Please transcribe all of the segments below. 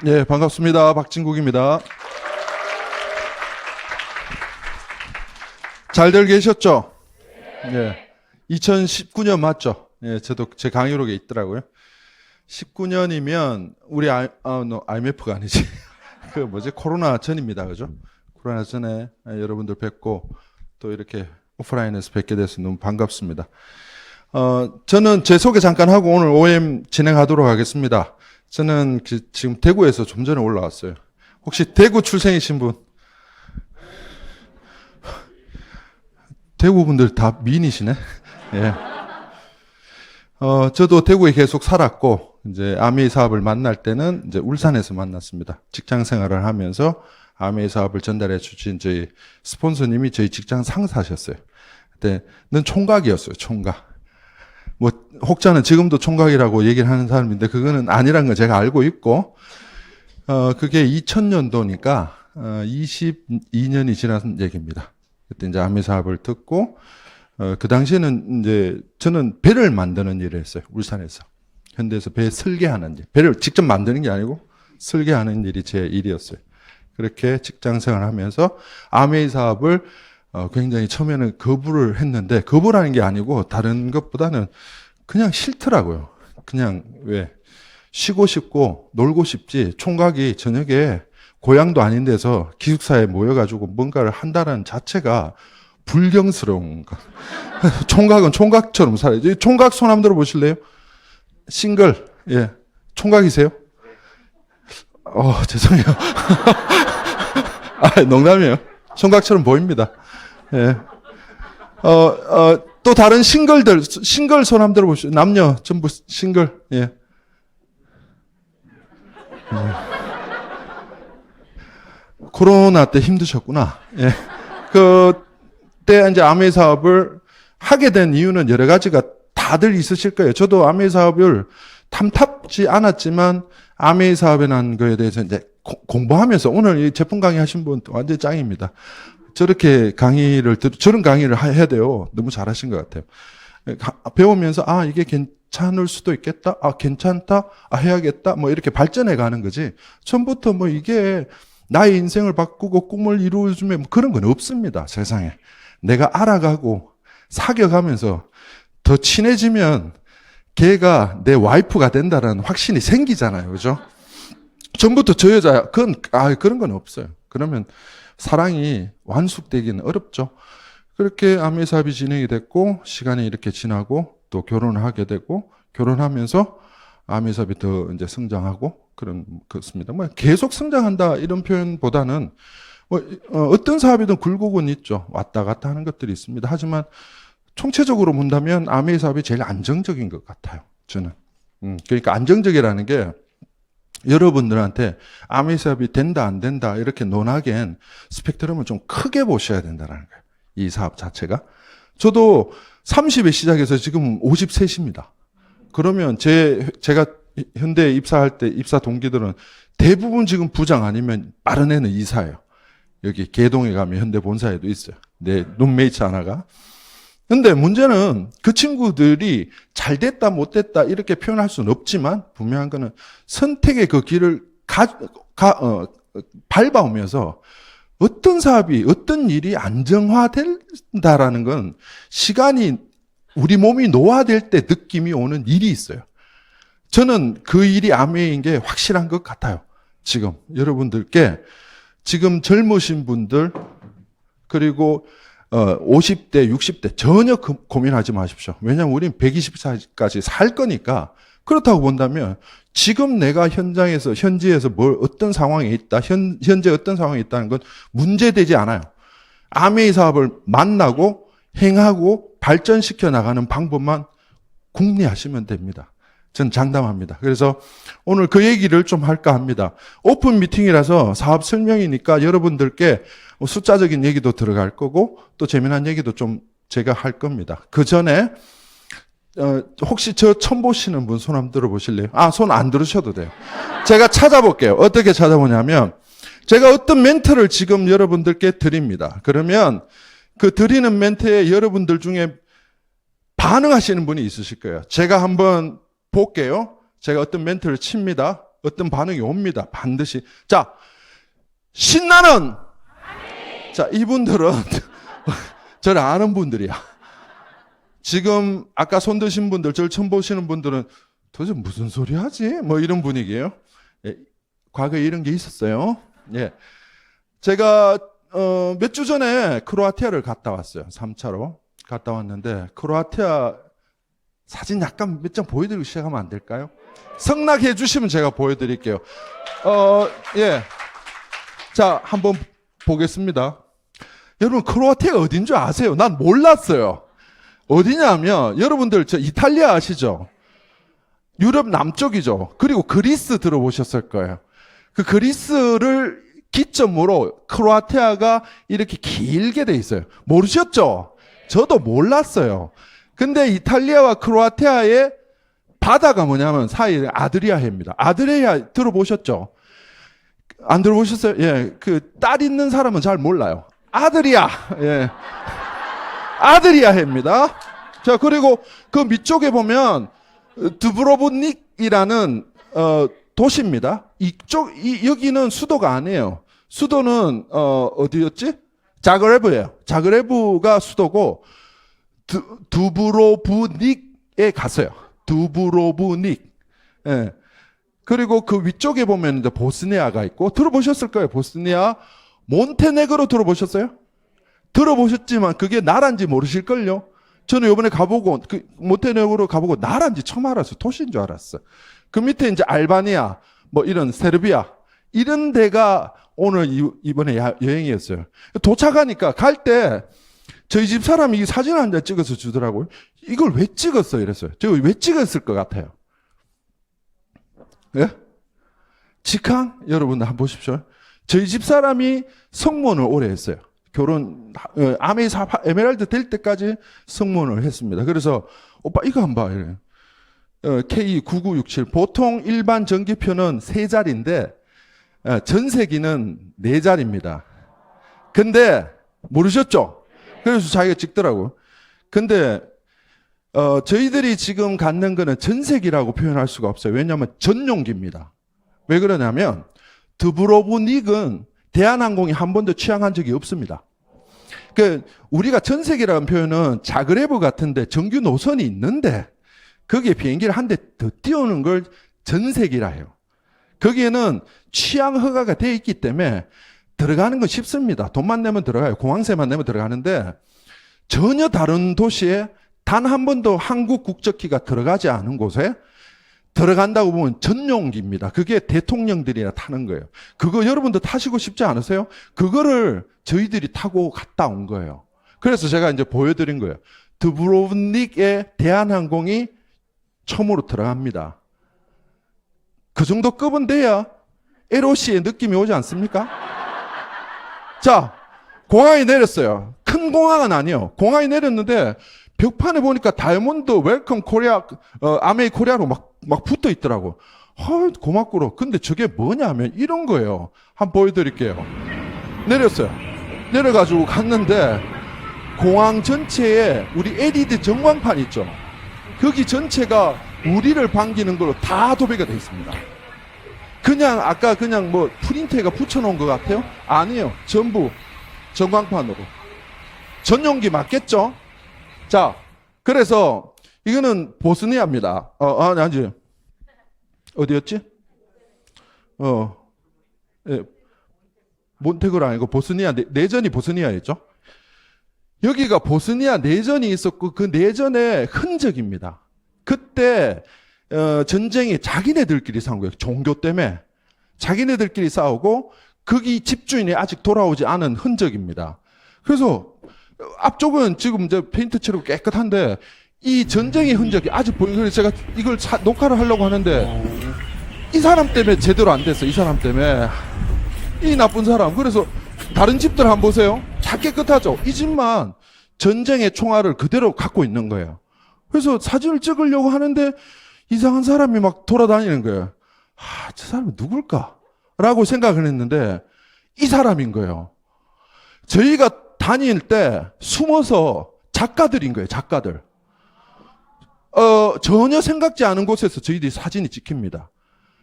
예, 반갑습니다. 박진국입니다. 잘들 계셨죠? 예. 2019년 맞죠? 예, 저도 제 강의록에 있더라고요. 19년이면 우리 IMF가 아니지. 코로나 전입니다. 그죠? 코로나 전에 여러분들 뵙고 또 이렇게 오프라인에서 뵙게 돼서 너무 반갑습니다. 저는 제 소개 잠깐 하고 오늘 OM 진행하도록 하겠습니다. 저는 지금 대구에서 좀 전에 올라왔어요. 혹시 대구 출생이신 분? 대구 분들 다 미인이시네? 예. 저도 대구에 계속 살았고, 이제 아메이 사업을 만날 때는 이제 울산에서 만났습니다. 직장 생활을 하면서 아메이 사업을 전달해 주신 저희 스폰서님이 저희 직장 상사셨어요. 그때는 총각이었어요, 총각. 혹자는 지금도 총각이라고 얘기를 하는 사람인데, 그거는 아니란 걸 제가 알고 있고, 그게 2000년도니까, 22년이 지난 얘기입니다. 그때 이제 아메이 사업을 듣고, 그 당시에는 이제 저는 배를 만드는 일을 했어요. 울산에서. 현대에서 배 설계하는 일. 배를 직접 만드는 게 아니고 설계하는 일이 제 일이었어요. 그렇게 직장 생활을 하면서 아메이 사업을 굉장히 처음에는 거부를 했는데, 거부라는 게 아니고 다른 것보다는 그냥 싫더라고요. 그냥 쉬고 싶고 놀고 싶지, 총각이 저녁에 고향도 아닌 데서 기숙사에 모여가지고 뭔가를 한다는 자체가 불경스러운 거. 총각은 총각처럼 살아야지. 총각 손 한번 들어보실래요? 싱글. 예. 총각이세요? 죄송해요. 농담이에요. 총각처럼 보입니다. 예. 또 다른 싱글 손 한번 들어보시죠. 남녀 전부 싱글. 예. 코로나 때 힘드셨구나. 예. 그때 이제 아메이 사업을 하게 된 이유는 여러 가지가 다들 있으실 거예요. 저도 아메이 사업을 탐탁지 않았지만 아메이 사업에 난 거에 대해서 이제 공부하면서, 오늘 이 제품 강의 하신 분 완전 짱입니다. 저런 강의를 해야 돼요. 너무 잘하신 것 같아요. 배우면서, 이게 괜찮을 수도 있겠다. 괜찮다. 해야겠다. 이렇게 발전해 가는 거지. 처음부터 이게 나의 인생을 바꾸고 꿈을 이루어주면 그런 건 없습니다. 세상에. 내가 알아가고 사귀어가면서 더 친해지면 걔가 내 와이프가 된다는 확신이 생기잖아요. 그죠? 전부터 저 여자야. 그런 건 없어요. 그러면 사랑이 완숙되기는 어렵죠. 그렇게 아메이 사업이 진행이 됐고, 시간이 이렇게 지나고, 또 결혼을 하게 되고, 결혼하면서 아메이 사업이 더 이제 성장하고, 그렇습니다. 계속 성장한다, 이런 표현보다는, 어떤 사업이든 굴곡은 있죠. 왔다 갔다 하는 것들이 있습니다. 하지만, 총체적으로 본다면 아메이 사업이 제일 안정적인 것 같아요. 저는. 그러니까 안정적이라는 게, 여러분들한테 아메이 사업이 된다 안 된다 이렇게 논하기엔 스펙트럼을 좀 크게 보셔야 된다는 거예요. 이 사업 자체가. 저도 30에 시작해서 지금 53입니다. 그러면 제가 현대에 입사할 때 입사 동기들은 대부분 지금 부장 아니면 빠른 애는 이사예요. 여기 개동에 가면 현대 본사에도 있어요. 내 룸메이트 하나가. 근데 문제는 그 친구들이 잘 됐다 못 됐다 이렇게 표현할 수는 없지만, 분명한 거는 선택의 그 길을 밟아오면서 어떤 사업이, 어떤 일이 안정화된다라는 건 시간이, 우리 몸이 노화될 때 느낌이 오는 일이 있어요. 저는 그 일이 아메이인 게 확실한 것 같아요. 지금 여러분들께, 지금 젊으신 분들, 그리고 50대, 60대 전혀 고민하지 마십시오. 왜냐하면 우리는 120살까지 살 거니까. 그렇다고 본다면 지금 내가 현지에서 어떤 상황에 있다, 현재 어떤 상황에 있다는 건 문제되지 않아요. 아메이 사업을 만나고 행하고 발전시켜 나가는 방법만 궁리하시면 됩니다. 전 장담합니다. 그래서 오늘 그 얘기를 좀 할까 합니다. 오픈 미팅이라서 사업 설명이니까 여러분들께 숫자적인 얘기도 들어갈 거고, 또 재미난 얘기도 좀 제가 할 겁니다. 그 전에 혹시 저 처음 보시는 분 손 한번 들어보실래요? 손 안 들으셔도 돼요. 제가 찾아볼게요. 어떻게 찾아보냐면, 제가 어떤 멘트를 지금 여러분들께 드립니다. 그러면 그 드리는 멘트에 여러분들 중에 반응하시는 분이 있으실 거예요. 제가 한번 볼게요. 제가 어떤 멘트를 칩니다. 어떤 반응이 옵니다. 반드시. 자, 신나는. 자, 이분들은 저를 아는 분들이야. 지금 아까 손 드신 분들, 저를 처음 보시는 분들은 도대체 무슨 소리 하지? 뭐 이런 분위기예요. 예, 과거에 이런 게 있었어요. 예. 제가 몇 주 전에 크로아티아를 갔다 왔어요. 3차로 갔다 왔는데 크로아티아 사진 약간 몇 장 보여드리고 시작하면 안 될까요? 성낙해 주시면 제가 보여드릴게요. 예. 자, 한번 보겠습니다. 여러분, 크로아티아가 어딘 줄 아세요? 난 몰랐어요. 어디냐면, 여러분들, 저 이탈리아 아시죠? 유럽 남쪽이죠. 그리고 그리스 들어보셨을 거예요. 그 그리스를 기점으로 크로아티아가 이렇게 길게 돼 있어요. 모르셨죠? 저도 몰랐어요. 근데 이탈리아와 크로아티아의 바다가 뭐냐면 사이에 아드리아해입니다. 아드리아 들어보셨죠? 안 들어보셨어요? 예. 그 딸 있는 사람은 잘 몰라요. 아드리아. 예. 아드리아해입니다. 자, 그리고 그 밑쪽에 보면 드브로브닉이라는 도시입니다. 여기는 수도가 아니에요. 수도는 어디였지? 자그레브예요. 자그레브가 수도고 두브로브닉에 갔어요. 두브로브닉. 예. 그리고 그 위쪽에 보면 이제 보스니아가 있고 들어보셨을 거예요. 보스니아, 몬테네그로 들어보셨어요? 들어보셨지만 그게 나라인지 모르실걸요? 저는 이번에 가보고 몬테네그로 가보고 나라인지 처음 알았어요. 도시인 줄 알았어요. 그 밑에 이제 알바니아, 뭐 이런 세르비아 이런 데가 오늘 이번에 여행이었어요. 도착하니까 갈 때 저희 집 사람이 이 사진 한 장 찍어서 주더라고요. 이걸 왜 찍었어? 이랬어요. 제가 왜 찍었을 것 같아요? 예? 직항? 여러분 한번 보십시오. 저희 집 사람이 성문을 오래 했어요. 결혼, 에메랄드 될 때까지 성문을 했습니다. 그래서 오빠 이거 한번 봐. 이래. K9967. 보통 일반 전기표는 3자리인데 전세기는 4자리입니다. 근데 모르셨죠? 그래서 자기가 찍더라고요. 근데 저희들이 지금 갖는 거는 전세기라고 표현할 수가 없어요. 왜냐하면 전용기입니다. 왜 그러냐면 드브로브닉은 대한항공이 한 번도 취항한 적이 없습니다. 그 우리가 전세기라는 표현은 자그레브 같은데 정규 노선이 있는데 거기에 비행기를 한 대 더 띄우는 걸 전세기라 해요. 거기에는 취항 허가가 돼 있기 때문에 들어가는 건 쉽습니다. 돈만 내면 들어가요. 공항세만 내면 들어가는데 전혀 다른 도시에 단 한 번도 한국 국적기가 들어가지 않은 곳에 들어간다고 보면 전용기입니다. 그게 대통령들이나 타는 거예요. 그거 여러분도 타시고 싶지 않으세요? 그거를 저희들이 타고 갔다 온 거예요. 그래서 제가 이제 보여드린 거예요. 드브로브닉에 대한항공이 처음으로 들어갑니다. 그 정도 급은 돼야 LOC의 느낌이 오지 않습니까? 자, 공항에 내렸어요. 큰 공항은 아니에요. 공항에 내렸는데 벽판에 보니까 다이아몬드 웰컴 코리아, 아메이 코리아로 막 붙어 있더라고. 고맙구로. 근데 저게 뭐냐면 이런 거예요. 한번 보여드릴게요. 내렸어요. 내려가지고 갔는데 공항 전체에 우리 LED 전광판 있죠. 거기 전체가 우리를 반기는 걸로 다 도배가 되어 있습니다. 그냥 아까 그냥 뭐 프린터가 붙여놓은 것 같아요? 아니에요. 전부 전광판으로. 전용기 맞겠죠? 자, 그래서 이거는 보스니아입니다. 아니. 어디였지? 예. 몬테그로 아니고 보스니아, 내전이 보스니아였죠? 여기가 보스니아 내전이 있었고 그 내전의 흔적입니다. 그때 전쟁이 자기네들끼리 싸운 거예요. 종교 때문에 자기네들끼리 싸우고 거기 집주인이 아직 돌아오지 않은 흔적입니다. 그래서 앞쪽은 지금 이제 페인트 칠하고 깨끗한데 이 전쟁의 흔적이 아직 보이고 그래서 제가 이걸 녹화를 하려고 하는데 이 사람 때문에 제대로 안 됐어. 이 사람 때문에 이 나쁜 사람. 그래서 다른 집들 한번 보세요. 다 깨끗하죠. 이 집만 전쟁의 총알을 그대로 갖고 있는 거예요. 그래서 사진을 찍으려고 하는데 이상한 사람이 막 돌아다니는 거예요. 저 사람이 누굴까? 라고 생각을 했는데 이 사람인 거예요. 저희가 다닐 때 숨어서 작가들인 거예요. 작가들. 전혀 생각지 않은 곳에서 저희들이 사진이 찍힙니다.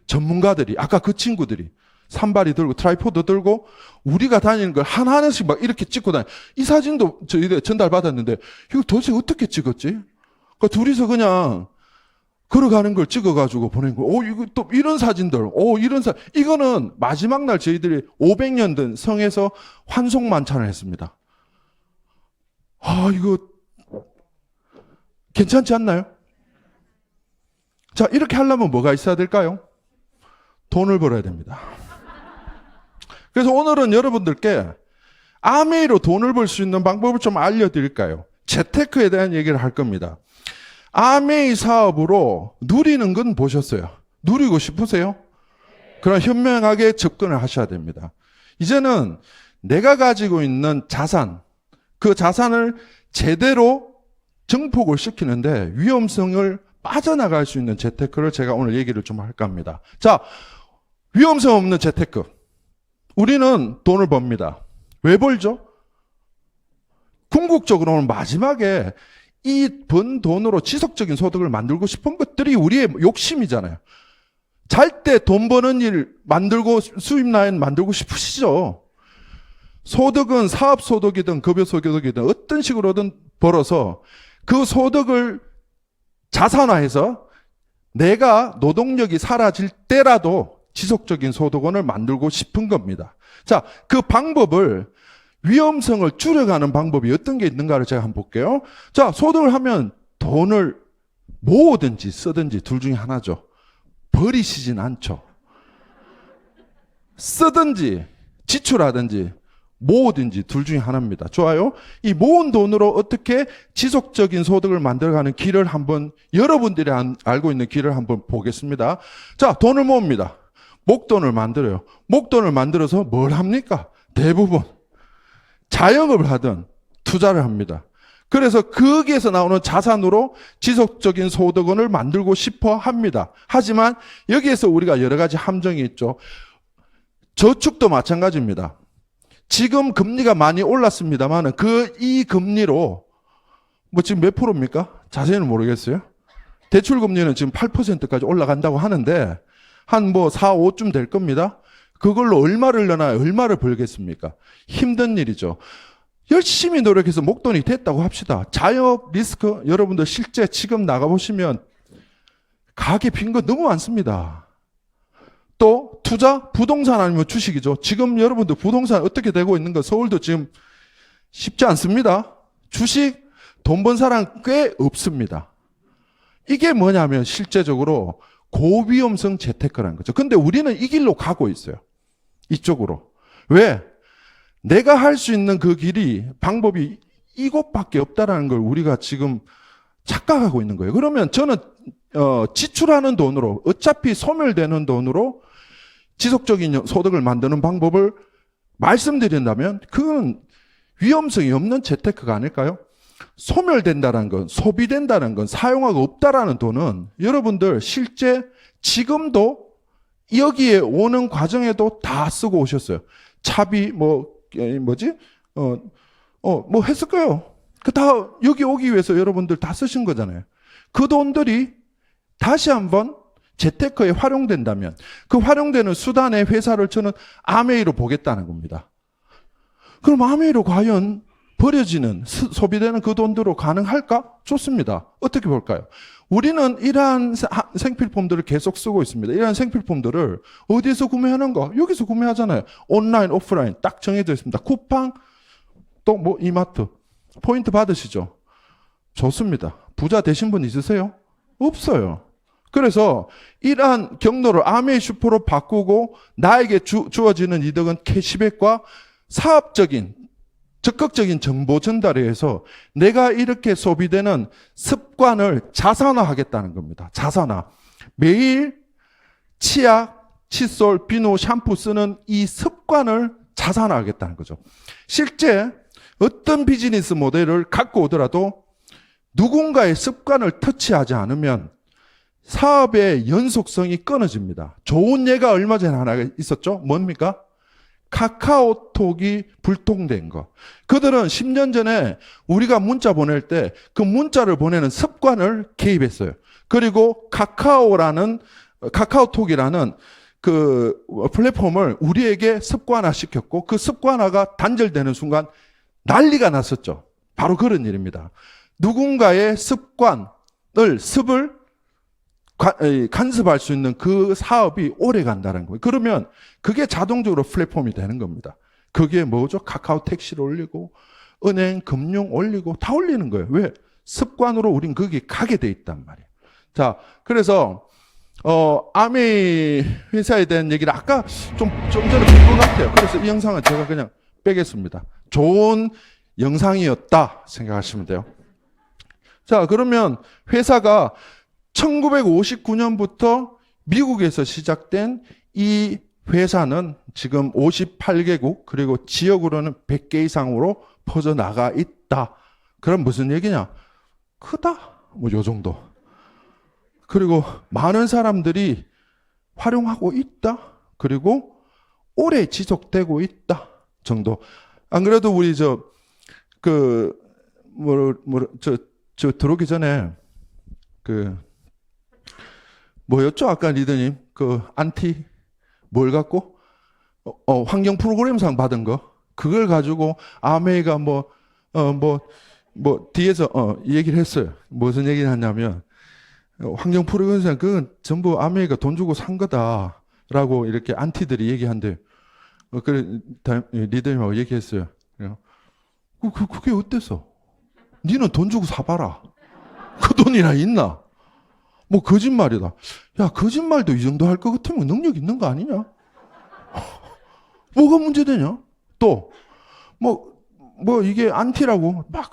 전문가들이, 아까 그 친구들이 산발이 들고 트라이포드 들고 우리가 다니는 걸 하나하나씩 막 이렇게 찍고 다니. 이 사진도 저희가 전달받았는데 이거 도대체 어떻게 찍었지? 그러니까 둘이서 그냥 걸어가는 걸 찍어가지고 보낸 거예요. 이거 또 이런 사진들, 이거는 마지막 날 저희들이 500년 된 성에서 환송 만찬을 했습니다. 이거 괜찮지 않나요? 자, 이렇게 하려면 뭐가 있어야 될까요? 돈을 벌어야 됩니다. 그래서 오늘은 여러분들께 아메이로 돈을 벌 수 있는 방법을 좀 알려드릴까요? 재테크에 대한 얘기를 할 겁니다. 아메이 사업으로 누리는 건 보셨어요? 누리고 싶으세요? 그럼 현명하게 접근을 하셔야 됩니다. 이제는 내가 가지고 있는 자산, 그 자산을 제대로 증폭을 시키는데 위험성을 빠져나갈 수 있는 재테크를 제가 오늘 얘기를 좀 할까 합니다. 자, 위험성 없는 재테크. 우리는 돈을 법니다. 왜 벌죠? 궁극적으로는 마지막에 이 번 돈으로 지속적인 소득을 만들고 싶은 것들이 우리의 욕심이잖아요. 잘 때 돈 버는 일 만들고 수입 라인 만들고 싶으시죠? 소득은 사업 소득이든 급여 소득이든 어떤 식으로든 벌어서 그 소득을 자산화해서 내가 노동력이 사라질 때라도 지속적인 소득원을 만들고 싶은 겁니다. 자, 그 방법을 위험성을 줄여가는 방법이 어떤 게 있는가를 제가 한번 볼게요. 자, 소득을 하면 돈을 모으든지 쓰든지 둘 중에 하나죠. 버리시진 않죠. 쓰든지 지출하든지 모으든지 둘 중에 하나입니다. 좋아요? 이 모은 돈으로 어떻게 지속적인 소득을 만들어가는 길을 한번 여러분들이 알고 있는 길을 한번 보겠습니다. 자, 돈을 모읍니다. 목돈을 만들어요. 목돈을 만들어서 뭘 합니까? 대부분 자영업을 하든 투자를 합니다. 그래서 거기에서 나오는 자산으로 지속적인 소득원을 만들고 싶어 합니다. 하지만 여기에서 우리가 여러 가지 함정이 있죠. 저축도 마찬가지입니다. 지금 금리가 많이 올랐습니다만 이 금리로 지금 몇 프로입니까? 자세히는 모르겠어요. 대출 금리는 지금 8%까지 올라간다고 하는데 한 4, 5쯤 될 겁니다. 그걸로 얼마를 내나요? 얼마를 벌겠습니까? 힘든 일이죠. 열심히 노력해서 목돈이 됐다고 합시다. 자영업 리스크 여러분들 실제 지금 나가보시면 가게 빈 거 너무 많습니다. 또 투자, 부동산 아니면 주식이죠. 지금 여러분들 부동산 어떻게 되고 있는 거 서울도 지금 쉽지 않습니다. 주식 돈 번 사람 꽤 없습니다. 이게 뭐냐면 실제적으로 고위험성 재테크라는 거죠. 근데 우리는 이 길로 가고 있어요. 이쪽으로. 왜? 내가 할 수 있는 그 길이 방법이 이것밖에 없다라는 걸 우리가 지금 착각하고 있는 거예요. 그러면 저는 지출하는 돈으로 어차피 소멸되는 돈으로 지속적인 소득을 만드는 방법을 말씀드린다면 그건 위험성이 없는 재테크가 아닐까요? 소멸된다는 건, 소비된다는 건, 사용하고 없다라는 돈은 여러분들 실제 지금도 여기에 오는 과정에도 다 쓰고 오셨어요. 차비 했을 거예요. 그 다 여기 오기 위해서 여러분들 다 쓰신 거잖아요. 그 돈들이 다시 한번 재테크에 활용된다면 그 활용되는 수단의 회사를 저는 아메이로 보겠다는 겁니다. 그럼 아메이로 과연 버려지는 소비되는 그 돈들로 가능할까? 좋습니다. 어떻게 볼까요? 우리는 이러한 생필품들을 계속 쓰고 있습니다. 이러한 생필품들을 어디에서 구매하는가? 여기서 구매하잖아요. 온라인, 오프라인 딱 정해져 있습니다. 쿠팡, 또 이마트. 포인트 받으시죠? 좋습니다. 부자 되신 분 있으세요? 없어요. 그래서 이러한 경로를 아메이 슈퍼로 바꾸고 나에게 주어지는 이득은 캐시백과 사업적인 적극적인 정보 전달에 의해서 내가 이렇게 소비되는 습관을 자산화하겠다는 겁니다. 자산화. 매일 치약, 칫솔, 비누, 샴푸 쓰는 이 습관을 자산화하겠다는 거죠. 실제 어떤 비즈니스 모델을 갖고 오더라도 누군가의 습관을 터치하지 않으면 사업의 연속성이 끊어집니다. 좋은 예가 얼마 전에 하나 있었죠? 뭡니까? 카카오톡이 불통된 거. 그들은 10년 전에 우리가 문자 보낼 때 그 문자를 보내는 습관을 개입했어요. 그리고 카카오라는 카카오톡이라는 그 플랫폼을 우리에게 습관화시켰고 그 습관화가 단절되는 순간 난리가 났었죠. 바로 그런 일입니다. 누군가의 습을 간섭할 수 있는 그 사업이 오래 간다는 거예요. 그러면 그게 자동적으로 플랫폼이 되는 겁니다. 그게 뭐죠? 카카오 택시를 올리고 은행, 금융 올리고 다 올리는 거예요. 왜? 습관으로 우린 거기 가게 돼 있단 말이에요. 자, 그래서 아메이 회사에 대한 얘기를 아까 좀 전에 본 것 같아요. 그래서 이 영상은 제가 그냥 빼겠습니다. 좋은 영상이었다 생각하시면 돼요. 자, 그러면 회사가 1959년부터 미국에서 시작된 이 회사는 지금 58개국 그리고 지역으로는 100개 이상으로 퍼져나가 있다. 그럼 무슨 얘기냐? 크다. 뭐 요 정도. 그리고 많은 사람들이 활용하고 있다. 그리고 오래 지속되고 있다. 정도. 안 그래도 우리 들어오기 전에 뭐였죠? 아까 리더님 안티 뭘 갖고 환경 프로그램상 받은 거 그걸 가지고 아메이가 뒤에서 이 얘기를 했어요. 무슨 얘기를 하냐면 환경 프로그램상 그건 전부 아메이가 돈 주고 산 거다라고 이렇게 안티들이 얘기한대. 그래 리더님하고 얘기했어요. 그게 어땠어? 니는 돈 주고 사봐라. 그 돈이나 있나? 뭐 거짓말이다. 야, 거짓말도 이 정도 할 것 같으면 능력 있는 거 아니냐? 뭐가 문제되냐? 또 이게 안티라고 막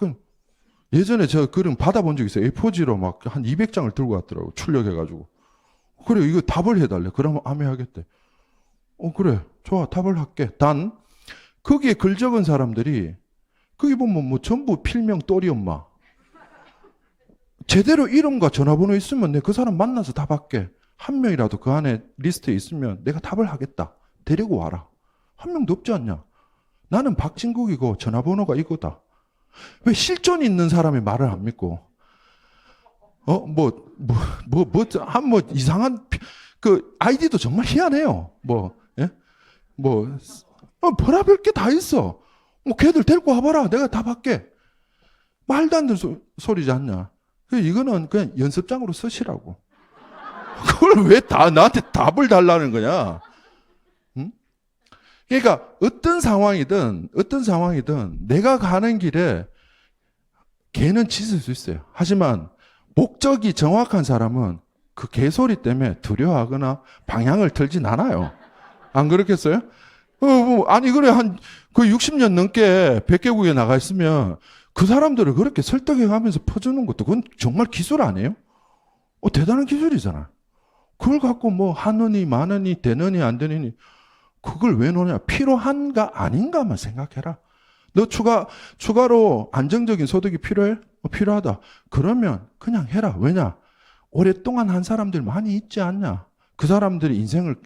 예전에 제가 그림 받아본 적 있어요. A4지로 막 한 200장을 들고 왔더라고. 출력해가지고. 그래, 이거 답을 해달래. 그러면 아메 하겠대. 그래. 좋아. 답을 할게. 단 거기에 글 적은 사람들이 거기 보면 뭐 전부 필명 또리 엄마. 제대로 이름과 전화번호 있으면 내가 그 사람 만나서 답할게. 한 명이라도 그 안에 리스트에 있으면 내가 답을 하겠다. 데리고 와라. 한 명도 없지 않냐? 나는 박진국이고 전화번호가 이거다. 왜 실존 있는 사람의 말을 안 믿고? 이상한 그 아이디도 정말 희한해요. 별의별 게 다 있어. 걔들 데리고 와봐라. 내가 답할게. 말도 안 되는 소리지 않냐? 이거는 그냥 연습장으로 쓰시라고. 그걸 왜 나한테 답을 달라는 거냐? 응? 그러니까 어떤 상황이든 내가 가는 길에 개는 짖을 수 있어요. 하지만 목적이 정확한 사람은 그 개소리 때문에 두려워하거나 방향을 틀진 않아요. 안 그렇겠어요? 아니 그래 그 60년 넘게 100개국에 나가 있으면 그 사람들을 그렇게 설득해 가면서 퍼주는 것도 그건 정말 기술 아니에요? 대단한 기술이잖아. 그걸 갖고 하느니 마느니 되느니 안 되느니 그걸 왜 노냐? 필요한가 아닌가만 생각해라. 너 추가로 안정적인 소득이 필요해? 필요하다. 그러면 그냥 해라. 왜냐? 오랫동안 한 사람들 많이 있지 않냐? 그 사람들이 인생을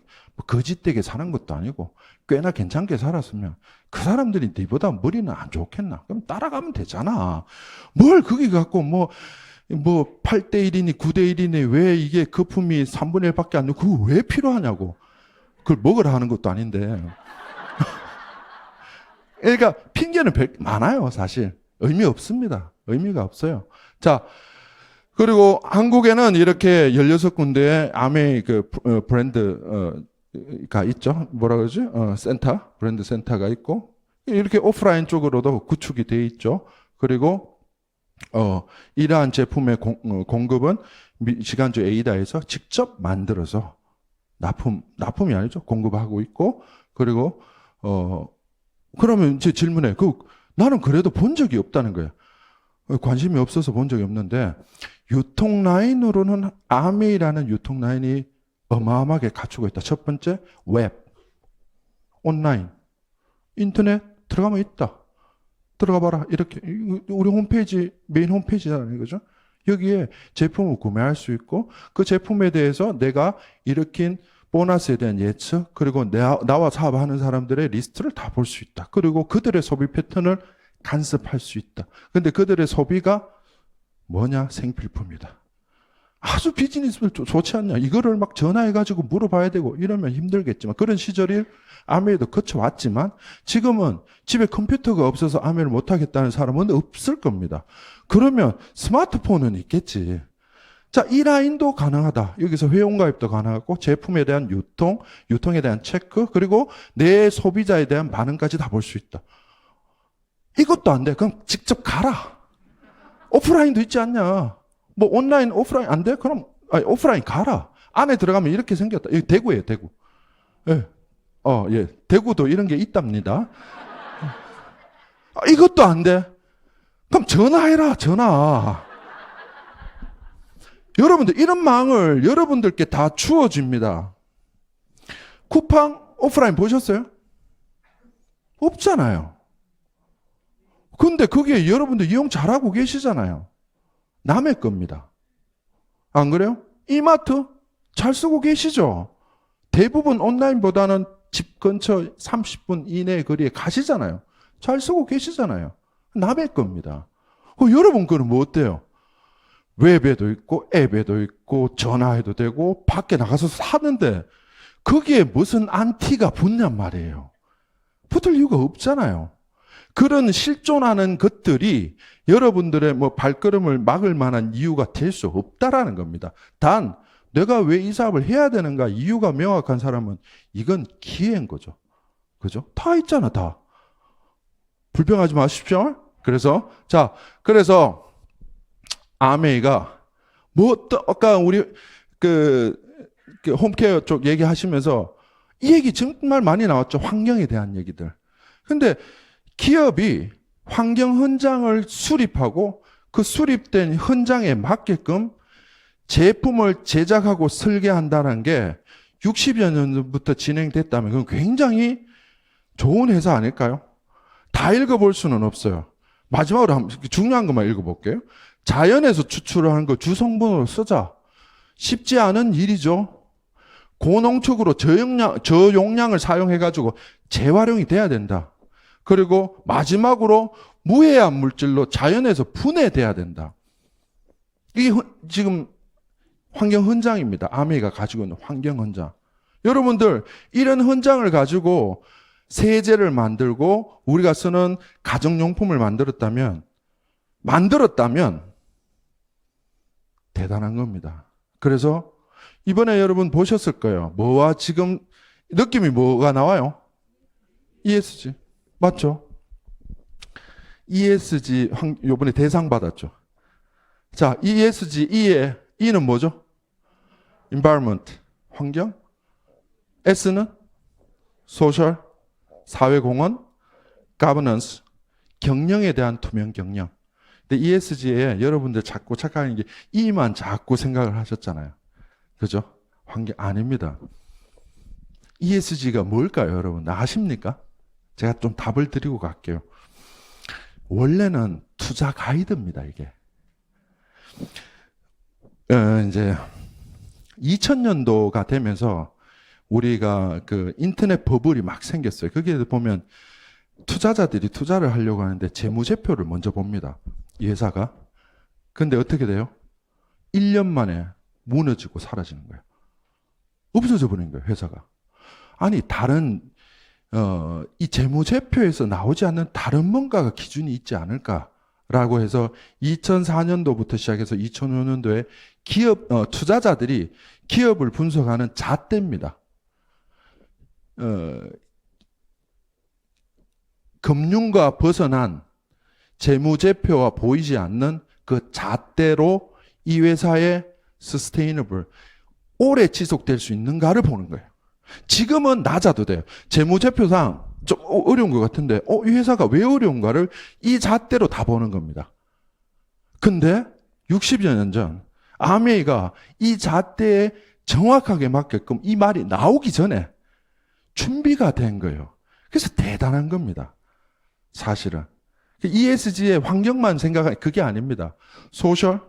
거짓되게 사는 것도 아니고 꽤나 괜찮게 살았으면 그 사람들이 네보다 머리는 안 좋겠나? 그럼 따라가면 되잖아. 뭘 거기 갖고 8대 1이니 9대 1이니 왜 이게 거품이 3분의 1밖에 안 되고 그거 왜 필요하냐고. 그걸 먹으라 하는 것도 아닌데. 그러니까 핑계는 많아요, 사실. 의미 없습니다. 의미가 없어요. 자, 그리고 한국에는 이렇게 16군데의 아메이 브랜드가 있죠. 뭐라 그러지? 브랜드 센터가 있고, 이렇게 오프라인 쪽으로도 구축이 돼 있죠. 그리고, 이러한 제품의 공급은 미시간주 에이다에서 직접 만들어서 납품이 아니죠. 공급하고 있고, 그리고, 그러면 제 질문에, 나는 그래도 본 적이 없다는 거예요. 관심이 없어서 본 적이 없는데, 유통라인으로는 아메이라는 유통라인이 어마어마하게 갖추고 있다. 첫 번째, 웹, 온라인, 인터넷 들어가면 있다. 들어가 봐라. 이렇게. 우리 홈페이지, 메인 홈페이지잖아요. 그죠? 여기에 제품을 구매할 수 있고, 그 제품에 대해서 내가 일으킨 보너스에 대한 예측, 그리고 나와 사업하는 사람들의 리스트를 다 볼 수 있다. 그리고 그들의 소비 패턴을 간섭할 수 있다. 근데 그들의 소비가 뭐냐? 생필품이다. 아주 비즈니스 좋지 않냐. 이거를 막 전화해가지고 물어봐야 되고 이러면 힘들겠지만 그런 시절이 아메이도 거쳐왔지만 지금은 집에 컴퓨터가 없어서 아메이를 못하겠다는 사람은 없을 겁니다. 그러면 스마트폰은 있겠지. 자, 이 라인도 가능하다. 여기서 회원가입도 가능하고 제품에 대한 유통에 대한 체크, 그리고 내 소비자에 대한 반응까지 다 볼 수 있다. 이것도 안 돼. 그럼 직접 가라. 오프라인도 있지 않냐. 뭐 온라인, 오프라인 안 돼? 그럼 오프라인 가라. 안에 들어가면 이렇게 생겼다. 여기 대구예요, 대구. 예. 예. 대구도 이런 게 있답니다. 이것도 안 돼. 그럼 전화해라, 전화. 여러분들, 이런 망을 여러분들께 다 주어집니다. 쿠팡 오프라인 보셨어요? 없잖아요. 근데 그게 여러분들 이용 잘하고 계시잖아요. 남의 겁니다. 안 그래요? 이마트 잘 쓰고 계시죠? 대부분 온라인보다는 집 근처 30분 이내 거리에 가시잖아요. 잘 쓰고 계시잖아요. 남의 겁니다. 여러분 거는 뭐 어때요? 웹에도 있고 앱에도 있고 전화해도 되고 밖에 나가서 사는데 거기에 무슨 안티가 붙냔 말이에요. 붙을 이유가 없잖아요. 그런 실존하는 것들이 여러분들의 뭐 발걸음을 막을 만한 이유가 될 수 없다라는 겁니다. 단 내가 왜 이 사업을 해야 되는가 이유가 명확한 사람은 이건 기회인 거죠. 그죠? 다 있잖아, 다. 불평하지 마십시오. 그래서 아메이가 아까 우리 그 홈케어 쪽 얘기하시면서 이 얘기 정말 많이 나왔죠. 환경에 대한 얘기들. 근데 기업이 환경 현장을 수립하고 그 수립된 현장에 맞게끔 제품을 제작하고 설계한다는 게 60여 년 전부터 진행됐다면 그건 굉장히 좋은 회사 아닐까요? 다 읽어볼 수는 없어요. 마지막으로 중요한 것만 읽어볼게요. 자연에서 추출을 하는 거 주성분으로 쓰자. 쉽지 않은 일이죠. 고농축으로 저용량을 사용해가지고 재활용이 돼야 된다. 그리고 마지막으로 무해한 물질로 자연에서 분해돼야 된다. 이게 지금 환경 현장입니다. 아메이가 가지고 있는 환경 현장. 여러분들 이런 현장을 가지고 세제를 만들고 우리가 쓰는 가정용품을 만들었다면 대단한 겁니다. 그래서 이번에 여러분 보셨을 거예요. 뭐와 지금 느낌이 뭐가 나와요? ESG. 맞죠? ESG 요번에 대상 받았죠. 자, ESG E는 뭐죠? environment, 환경. S는 social, 사회공헌, governance, 경영에 대한 투명 경영. 근데 ESG에 여러분들 자꾸 착각하는 게 E만 자꾸 생각을 하셨잖아요. 그죠? 환경 아닙니다. ESG가 뭘까요, 여러분? 아십니까? 제가 좀 답을 드리고 갈게요. 원래는 투자 가이드입니다, 이게. 이제 2000년도가 되면서 우리가 그 인터넷 버블이 막 생겼어요. 거기에 보면 투자자들이 투자를 하려고 하는데 재무제표를 먼저 봅니다. 이 회사가. 근데 어떻게 돼요? 1년 만에 무너지고 사라지는 거예요. 없어져 버린 거예요, 회사가. 아니, 다른 이 재무제표에서 나오지 않는 다른 뭔가가 기준이 있지 않을까라고 해서 2004년도부터 시작해서 2005년도에 투자자들이 기업을 분석하는 잣대입니다. 금융과 벗어난 재무제표와 보이지 않는 그 잣대로 이 회사의 서스테이너블, 오래 지속될 수 있는가를 보는 거예요. 지금은 낮아도 돼요. 재무제표상 좀 어려운 것 같은데, 이 회사가 왜 어려운가를 이 잣대로 다 보는 겁니다. 근데 60여 년 전 아메이가 이 잣대에 정확하게 맞게끔 이 말이 나오기 전에 준비가 된 거예요. 그래서 대단한 겁니다. 사실은. ESG의 환경만 생각하는 그게 아닙니다. 소셜,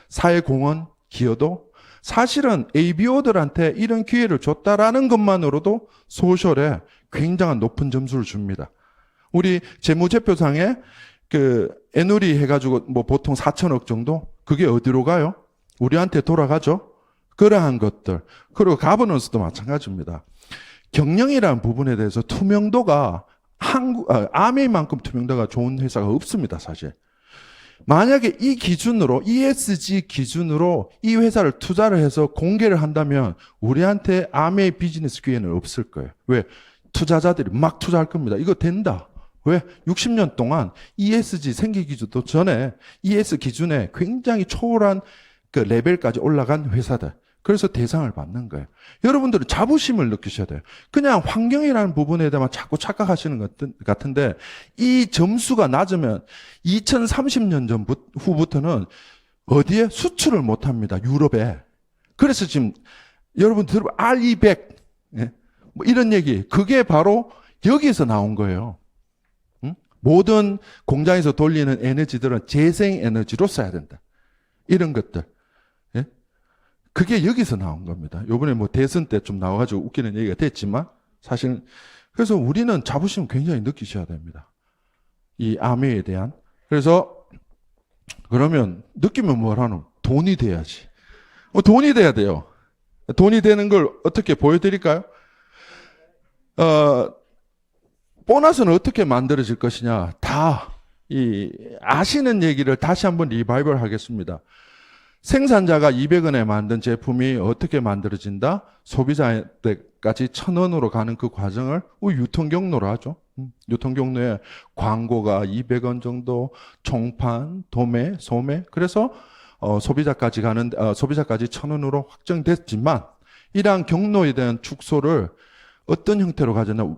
사회공헌, 기여도. 사실은 ABO들한테 이런 기회를 줬다라는 것만으로도 소셜에 굉장한 높은 점수를 줍니다. 우리 재무제표상에 그 애누리 해가지고 뭐 보통 4천억 정도? 그게 어디로 가요? 우리한테 돌아가죠. 그러한 것들. 그리고 가버넌스도 마찬가지입니다. 경영이라는 부분에 대해서 투명도가 아메이만큼 투명도가 좋은 회사가 없습니다, 사실. 만약에 이 기준으로, ESG 기준으로 이 회사를 투자를 해서 공개를 한다면 우리한테 아메이 비즈니스 기회는 없을 거예요. 왜? 투자자들이 막 투자할 겁니다. 이거 된다. 왜? 60년 동안 ESG 생기기도 전에 ES 기준에 굉장히 초월한 그 레벨까지 올라간 회사들. 그래서 대상을 받는 거예요. 여러분들은 자부심을 느끼셔야 돼요. 그냥 환경이라는 부분에 대해서 자꾸 착각하시는 것 같은데 이 점수가 낮으면 2030년 후부터는 어디에 수출을 못합니다. 유럽에. 그래서 지금 여러분 들어봐 RE100 뭐 이런 얘기 그게 바로 여기에서 나온 거예요. 응? 모든 공장에서 돌리는 에너지들은 재생에너지로 써야 된다. 이런 것들. 그게 여기서 나온 겁니다. 요번에 뭐 대선 때 좀 나와가지고 웃기는 얘기가 됐지만 사실 그래서 우리는 자부심 굉장히 느끼셔야 됩니다. 이 아메에 대한. 그래서 그러면 느끼면 뭐라노? 돈이 돼야지. 돈이 돼야 돼요. 돈이 되는 걸 어떻게 보여드릴까요? 보너스는 어떻게 만들어질 것이냐. 다 아시는 얘기를 다시 한번 리바이벌 하겠습니다. 생산자가 200원에 만든 제품이 어떻게 만들어진다? 소비자한테까지 1,000원으로 가는 그 과정을 유통경로로 하죠. 유통경로에 광고가 200원 정도, 총판, 도매, 소매. 그래서 소비자까지 1,000원으로 확정됐지만 이러한 경로에 대한 축소를 어떤 형태로 가졌나?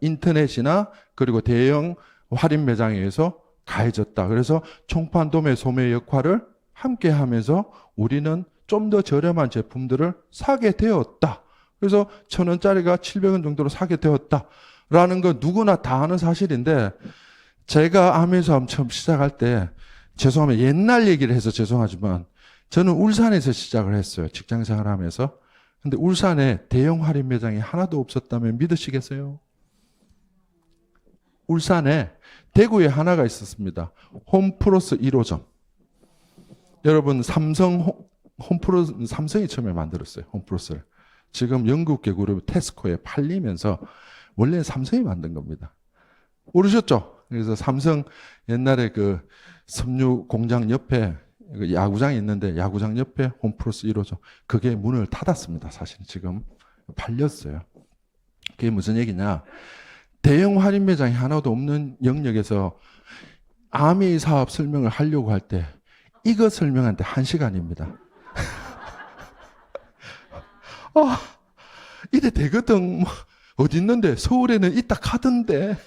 인터넷이나 그리고 대형 할인 매장에 의해서 가해졌다. 그래서 총판, 도매, 소매의 역할을 함께 하면서 우리는 좀 더 저렴한 제품들을 사게 되었다. 그래서 1,000원짜리가 700원 정도로 사게 되었다라는 거 누구나 다 아는 사실인데 제가 아메사업 처음 시작할 때 죄송하면 옛날 얘기를 해서 죄송하지만 저는 울산에서 시작을 했어요. 직장생활 하면서. 근데 울산에 대형 할인 매장이 하나도 없었다면 믿으시겠어요? 울산에 대구에 하나가 있었습니다. 홈플러스 1호점. 여러분 삼성이 처음에 만들었어요. 홈플러스를. 지금 영국계 그룹 테스코에 팔리면서 원래는 삼성이 만든 겁니다. 모르셨죠? 그래서 삼성 옛날에 그 섬유 공장 옆에 야구장이 있는데 야구장 옆에 홈플러스 1호점. 그게 문을 닫았습니다. 사실 지금 팔렸어요. 그게 무슨 얘기냐? 대형 할인 매장이 하나도 없는 영역에서 아메이 사업 설명을 하려고 할 때 이거 설명하는데 1시간입니다. 이래 되거든. 뭐, 어디 있는데? 서울에는 있다 카던데.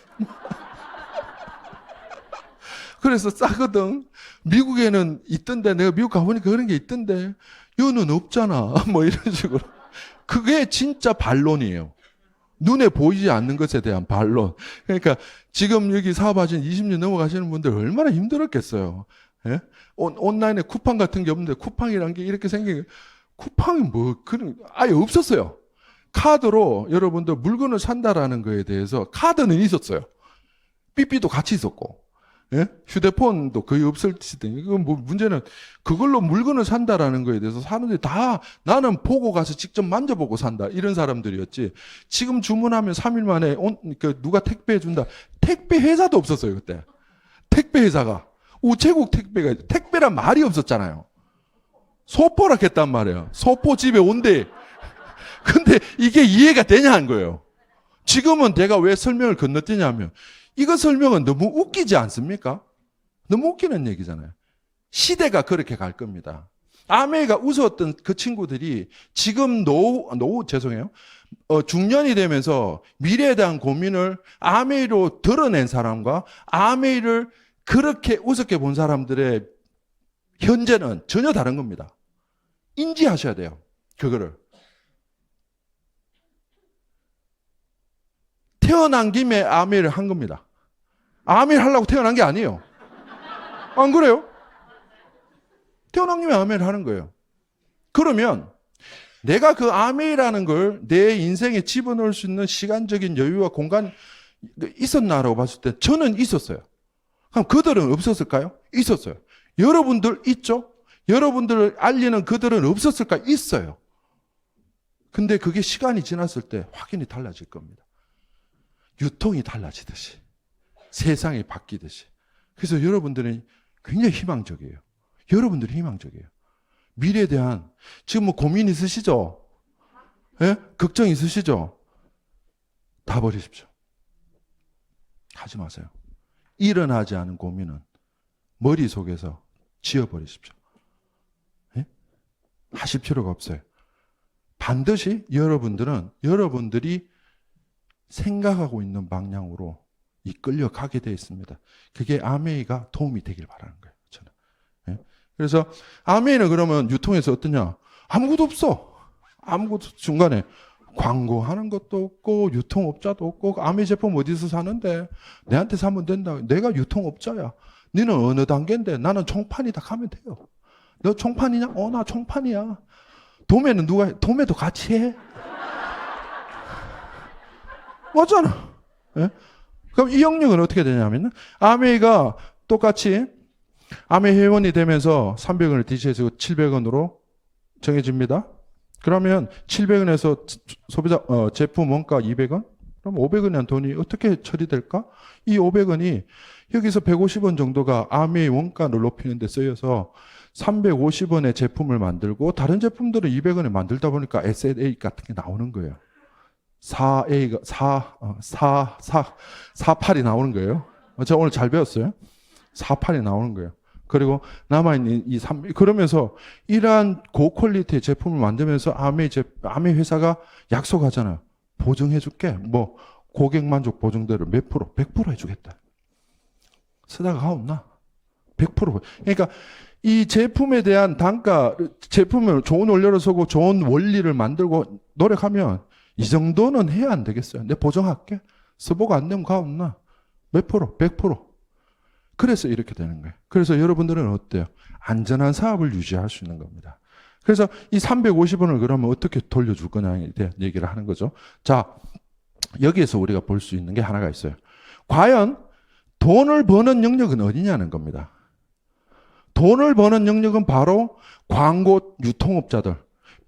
그래서 싸거든. 미국에는 있던데 내가 미국 가보니까 그런 게 있던데 여는 없잖아. 뭐 이런 식으로. 그게 진짜 반론이에요. 눈에 보이지 않는 것에 대한 반론. 그러니까 지금 여기 사업하신 20년 넘어가시는 분들 얼마나 힘들었겠어요. 예? 온라인에 쿠팡 같은 게 없는데 쿠팡이란 게 이렇게 생긴 쿠팡이 뭐 그런 아예 없었어요. 카드로 여러분들 물건을 산다라는 거에 대해서 카드는 있었어요. 삐삐도 같이 있었고. 예? 휴대폰도 거의 없을 시대. 이건 뭐 문제는 그걸로 물건을 산다라는 거에 대해서 사람들이 다 나는 보고 가서 직접 만져보고 산다. 이런 사람들이었지. 지금 주문하면 3일 만에 누가 택배해 준다. 택배 회사도 없었어요, 그때. 택배 회사가. 우체국 택배란 말이 없었잖아요. 소포라 했단 말이에요. 소포 집에 온대. 근데 이게 이해가 되냐는 거예요. 지금은 내가 왜 설명을 건너뛰냐면 이거 설명은 너무 웃기지 않습니까? 너무 웃기는 얘기잖아요. 시대가 그렇게 갈 겁니다. 아메이가 웃었던 그 친구들이 지금 죄송해요. 중년이 되면서 미래에 대한 고민을 아메이로 드러낸 사람과 아메이를 그렇게 우습게 본 사람들의 현재는 전혀 다른 겁니다. 인지하셔야 돼요. 그거를. 태어난 김에 아메이를 한 겁니다. 아메이를 하려고 태어난 게 아니에요. 안 그래요? 태어난 김에 아메이를 하는 거예요. 그러면 내가 그 아메이라는 걸 내 인생에 집어넣을 수 있는 시간적인 여유와 공간이 있었나라고 봤을 때 저는 있었어요. 그럼 그들은 없었을까요? 있었어요. 여러분들 있죠? 여러분들을 알리는 그들은 없었을까? 있어요. 근데 그게 시간이 지났을 때 확연히 달라질 겁니다. 유통이 달라지듯이, 세상이 바뀌듯이. 그래서 여러분들은 굉장히 희망적이에요. 여러분들이 희망적이에요. 미래에 대한 지금 뭐 고민 있으시죠? 예? 걱정 있으시죠? 다 버리십시오. 하지 마세요. 일어나지 않은 고민은 머릿속에서 지워버리십시오. 예? 하실 필요가 없어요. 반드시 여러분들이 생각하고 있는 방향으로 이끌려가게 되어 있습니다. 그게 아메이가 도움이 되길 바라는 거예요. 저는. 예? 그래서 아메이는 그러면 유통에서 어떠냐? 아무것도 없어. 아무것도 중간에 광고하는 것도 없고 유통업자도 없고 아메이 제품 어디서 사는데 내한테 사면 된다. 내가 유통업자야. 너는 어느 단계인데 나는 총판이다 가면 돼요. 너 총판이냐? 나 총판이야. 도매는 누가 해? 도매도 같이 해. 맞잖아. 예? 그럼 이 영역은 어떻게 되냐면 아메이가 똑같이 아메이 회원이 되면서 300원을 DC에서 700원으로 정해집니다. 그러면 700원에서 소비자 제품 원가 200원? 그럼 500원이란 돈이 어떻게 처리될까? 이 500원이 여기서 150원 정도가 아메이 원가를 높이는 데 쓰여서 350원의 제품을 만들고 다른 제품들은 200원에 만들다 보니까 SLA 같은 게 나오는 거예요. 48이 나오는 거예요. 제가 오늘 잘 배웠어요. 48이 나오는 거예요. 그리고 남아있는 이 3, 그러면서 이러한 고퀄리티의 제품을 만들면서 아메이 회사가 약속하잖아요. 보증해줄게. 뭐, 고객 만족 보증대로 몇 프로? 100% 해주겠다. 쓰다가 가없나? 100%. 그러니까 이 제품에 대한 단가, 제품을 좋은 원료를 쓰고 좋은 원리를 만들고 노력하면 이 정도는 해야 안 되겠어요. 내가 보증할게. 써보고 안 되면 가없나? 몇 프로? 100%. 그래서 이렇게 되는 거예요. 그래서 여러분들은 어때요? 안전한 사업을 유지할 수 있는 겁니다. 그래서 이 350원을 그러면 어떻게 돌려줄 거냐에 대한 얘기를 하는 거죠. 자, 여기에서 우리가 볼 수 있는 게 하나가 있어요. 과연 돈을 버는 영역은 어디냐는 겁니다. 돈을 버는 영역은 바로 광고 유통업자들,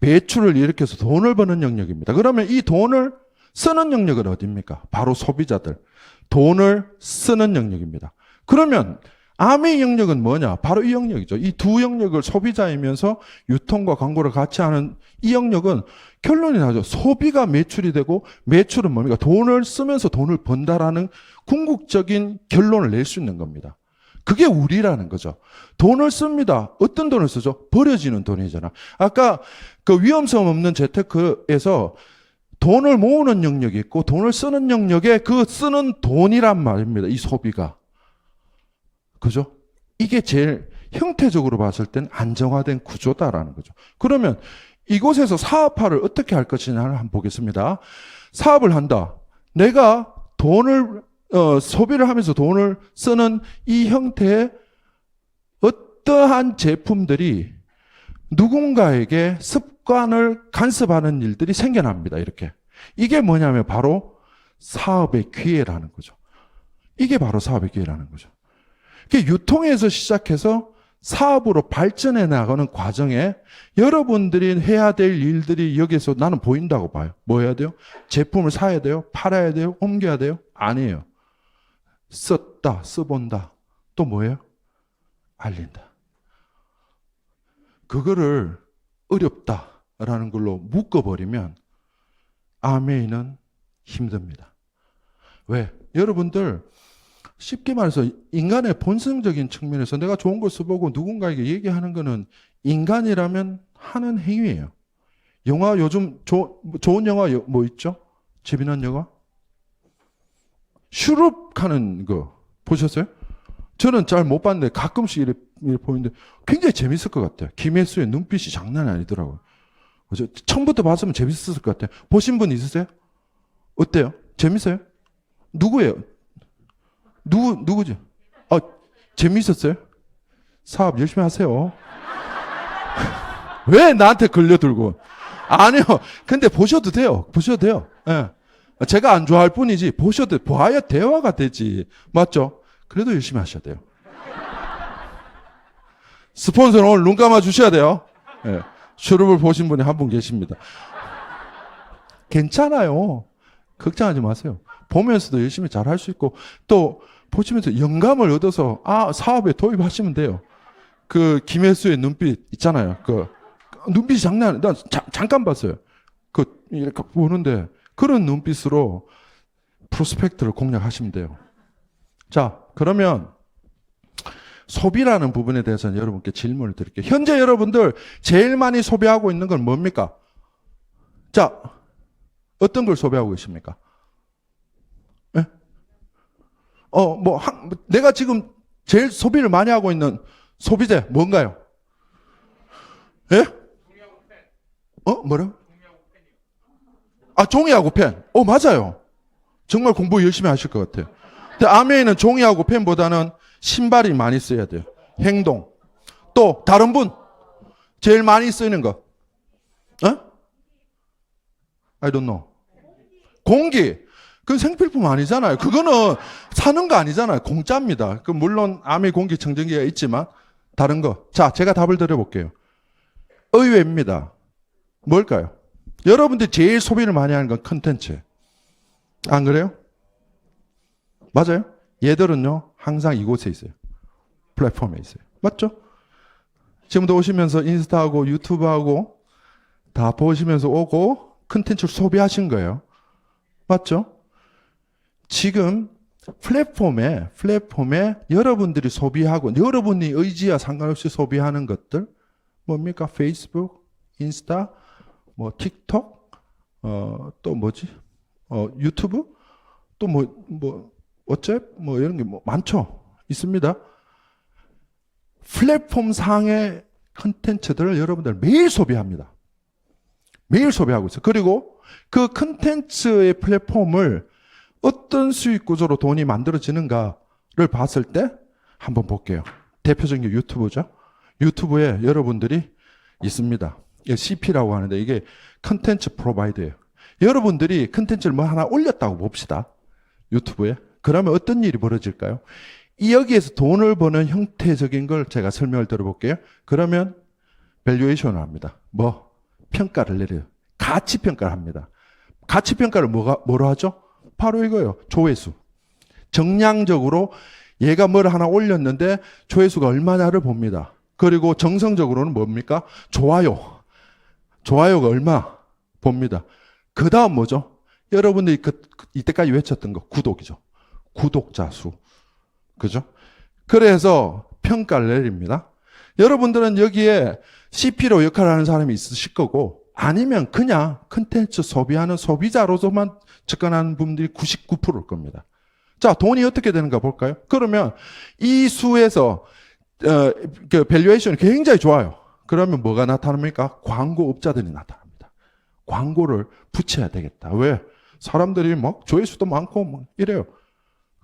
매출을 일으켜서 돈을 버는 영역입니다. 그러면 이 돈을 쓰는 영역은 어디입니까? 바로 소비자들, 돈을 쓰는 영역입니다. 그러면 아메이 영역은 뭐냐? 바로 이 영역이죠. 이 두 영역을 소비자이면서 유통과 광고를 같이 하는 이 영역은 결론이 나죠. 소비가 매출이 되고 매출은 뭡니까? 돈을 쓰면서 돈을 번다라는 궁극적인 결론을 낼 수 있는 겁니다. 그게 우리라는 거죠. 돈을 씁니다. 어떤 돈을 쓰죠? 버려지는 돈이잖아. 아까 그 위험성 없는 재테크에서 돈을 모으는 영역이 있고 돈을 쓰는 영역에 그 쓰는 돈이란 말입니다. 이 소비가. 그죠? 이게 제일 형태적으로 봤을 땐 안정화된 구조다라는 거죠. 그러면 이곳에서 사업화를 어떻게 할 것이냐를 한번 보겠습니다. 사업을 한다. 내가 돈을 소비를 하면서 돈을 쓰는 이 형태의 어떠한 제품들이 누군가에게 습관을 간섭하는 일들이 생겨납니다. 이렇게. 이게 뭐냐면 바로 사업의 기회라는 거죠. 이게 바로 사업의 기회라는 거죠. 유통에서 시작해서 사업으로 발전해 나가는 과정에 여러분들이 해야 될 일들이 여기서 나는 보인다고 봐요. 뭐 해야 돼요? 제품을 사야 돼요? 팔아야 돼요? 옮겨야 돼요? 아니에요. 썼다, 써본다. 또 뭐예요? 알린다. 그거를 어렵다라는 걸로 묶어버리면 아메이는 힘듭니다. 왜? 여러분들 쉽게 말해서 인간의 본성적인 측면에서 내가 좋은 걸 써보고 누군가에게 얘기하는 거는 인간이라면 하는 행위예요. 영화 요즘 좋은 영화 뭐 있죠? 재미난 영화? 슈룹 하는 거 보셨어요? 저는 잘 못 봤는데 가끔씩 이렇게 보이는데 굉장히 재밌을 것 같아요. 김혜수의 눈빛이 장난이 아니더라고요. 그죠? 처음부터 봤으면 재밌었을 것 같아요. 보신 분 있으세요? 어때요? 재밌어요? 누구예요? 누구죠? 재밌었어요? 사업 열심히 하세요. 왜 나한테 걸려들고? 아니요. 근데 보셔도 돼요. 보셔도 돼요. 예. 제가 안 좋아할 뿐이지, 보셔도, 봐야 대화가 되지. 맞죠? 그래도 열심히 하셔야 돼요. 스폰서는 오늘 눈 감아 주셔야 돼요. 예. 슈룹을 보신 분이 한 분 계십니다. 괜찮아요. 걱정하지 마세요. 보면서도 열심히 잘 할 수 있고, 또 보시면서 영감을 얻어서, 사업에 도입하시면 돼요. 그, 김혜수의 눈빛 있잖아요. 그, 눈빛이 장난 아니야. 난 잠깐 봤어요. 그, 이렇게 보는데, 그런 눈빛으로 프로스펙트를 공략하시면 돼요. 자, 그러면, 소비라는 부분에 대해서는 여러분께 질문을 드릴게요. 현재 여러분들 제일 많이 소비하고 있는 건 뭡니까? 자, 어떤 걸 소비하고 계십니까? 예? 내가 지금 제일 소비를 많이 하고 있는 소비재 뭔가요? 예? 뭐라고? 종이하고 펜. 맞아요. 정말 공부 열심히 하실 것 같아요. 근데 아메이는 종이하고 펜보다는 신발이 많이 써야 돼요. 행동. 또 다른 분 제일 많이 쓰는 거. I don't know. 공기. 그건 생필품 아니잖아요. 그거는 사는 거 아니잖아요. 공짜입니다. 물론 아메이 공기 청정기가 있지만 다른 거. 자, 제가 답을 드려볼게요. 의외입니다. 뭘까요? 여러분들이 제일 소비를 많이 하는 건 컨텐츠. 안 그래요? 맞아요? 얘들은요, 항상 이곳에 있어요. 플랫폼에 있어요. 맞죠? 지금도 오시면서 인스타하고 유튜브하고 다 보시면서 오고 컨텐츠를 소비하신 거예요. 맞죠? 지금 플랫폼에 여러분들이 소비하고 여러분이 의지와 상관없이 소비하는 것들 뭡니까? 페이스북, 인스타, 틱톡, 또 뭐지? 유튜브? 또 어째? 이런 게 많죠? 있습니다. 플랫폼 상의 컨텐츠들을 여러분들 매일 소비합니다. 매일 소비하고 있어요. 그리고 그 컨텐츠의 플랫폼을 어떤 수익 구조로 돈이 만들어지는가를 봤을 때 한번 볼게요. 대표적인 게 유튜브죠. 유튜브에 여러분들이 있습니다. 이게 CP라고 하는데 이게 컨텐츠 프로바이더예요. 여러분들이 컨텐츠를 하나 올렸다고 봅시다. 유튜브에. 그러면 어떤 일이 벌어질까요? 여기에서 돈을 버는 형태적인 걸 제가 설명을 드려볼게요. 그러면 밸류에이션을 합니다. 평가를 내려요. 가치 평가를 합니다. 가치 평가를 뭐로 하죠? 바로 이거예요. 조회수. 정량적으로 얘가 뭘 하나 올렸는데 조회수가 얼마냐를 봅니다. 그리고 정성적으로는 뭡니까? 좋아요가 얼마 봅니다. 그 다음 뭐죠? 여러분들이 이때까지 외쳤던 거 구독이죠. 구독자 수. 그죠? 그래서 평가를 내립니다. 여러분들은 여기에 CP로 역할을 하는 사람이 있으실 거고 아니면 그냥 컨텐츠 소비하는 소비자로서만 접근하는 분들이 99%일 겁니다. 자, 돈이 어떻게 되는가 볼까요? 그러면 이 수에서 그 밸류에이션이 굉장히 좋아요. 그러면 뭐가 나타납니까? 광고업자들이 나타납니다. 광고를 붙여야 되겠다. 왜? 사람들이 조회수도 많고 이래요.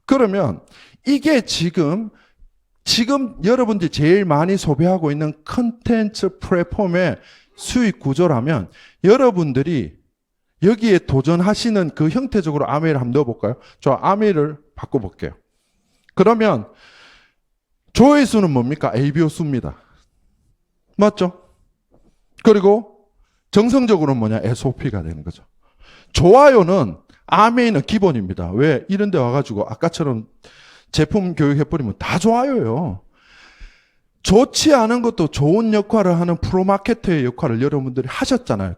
그러면 이게 지금 여러분들이 제일 많이 소비하고 있는 컨텐츠 플랫폼의 수익 구조라면 여러분들이 여기에 도전하시는 그 형태적으로 아메이를 한번 넣어볼까요? 저 아메이를 바꿔볼게요. 그러면 조회수는 뭡니까? ABO 수입니다. 맞죠? 그리고 정성적으로는 뭐냐? SOP가 되는 거죠. 좋아요는 아메이는 기본입니다. 왜? 이런 데 와가지고 아까처럼 제품 교육해버리면 다 좋아요예요. 좋지 않은 것도 좋은 역할을 하는 프로마케터의 역할을 여러분들이 하셨잖아요.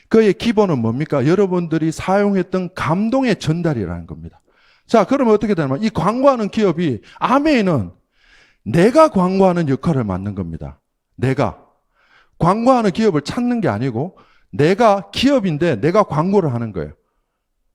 그의 기본은 뭡니까? 여러분들이 사용했던 감동의 전달이라는 겁니다. 자, 그러면 어떻게 되냐면 이 광고하는 기업이 아메이는 내가 광고하는 역할을 맡는 겁니다. 내가 광고하는 기업을 찾는 게 아니고 내가 기업인데 내가 광고를 하는 거예요.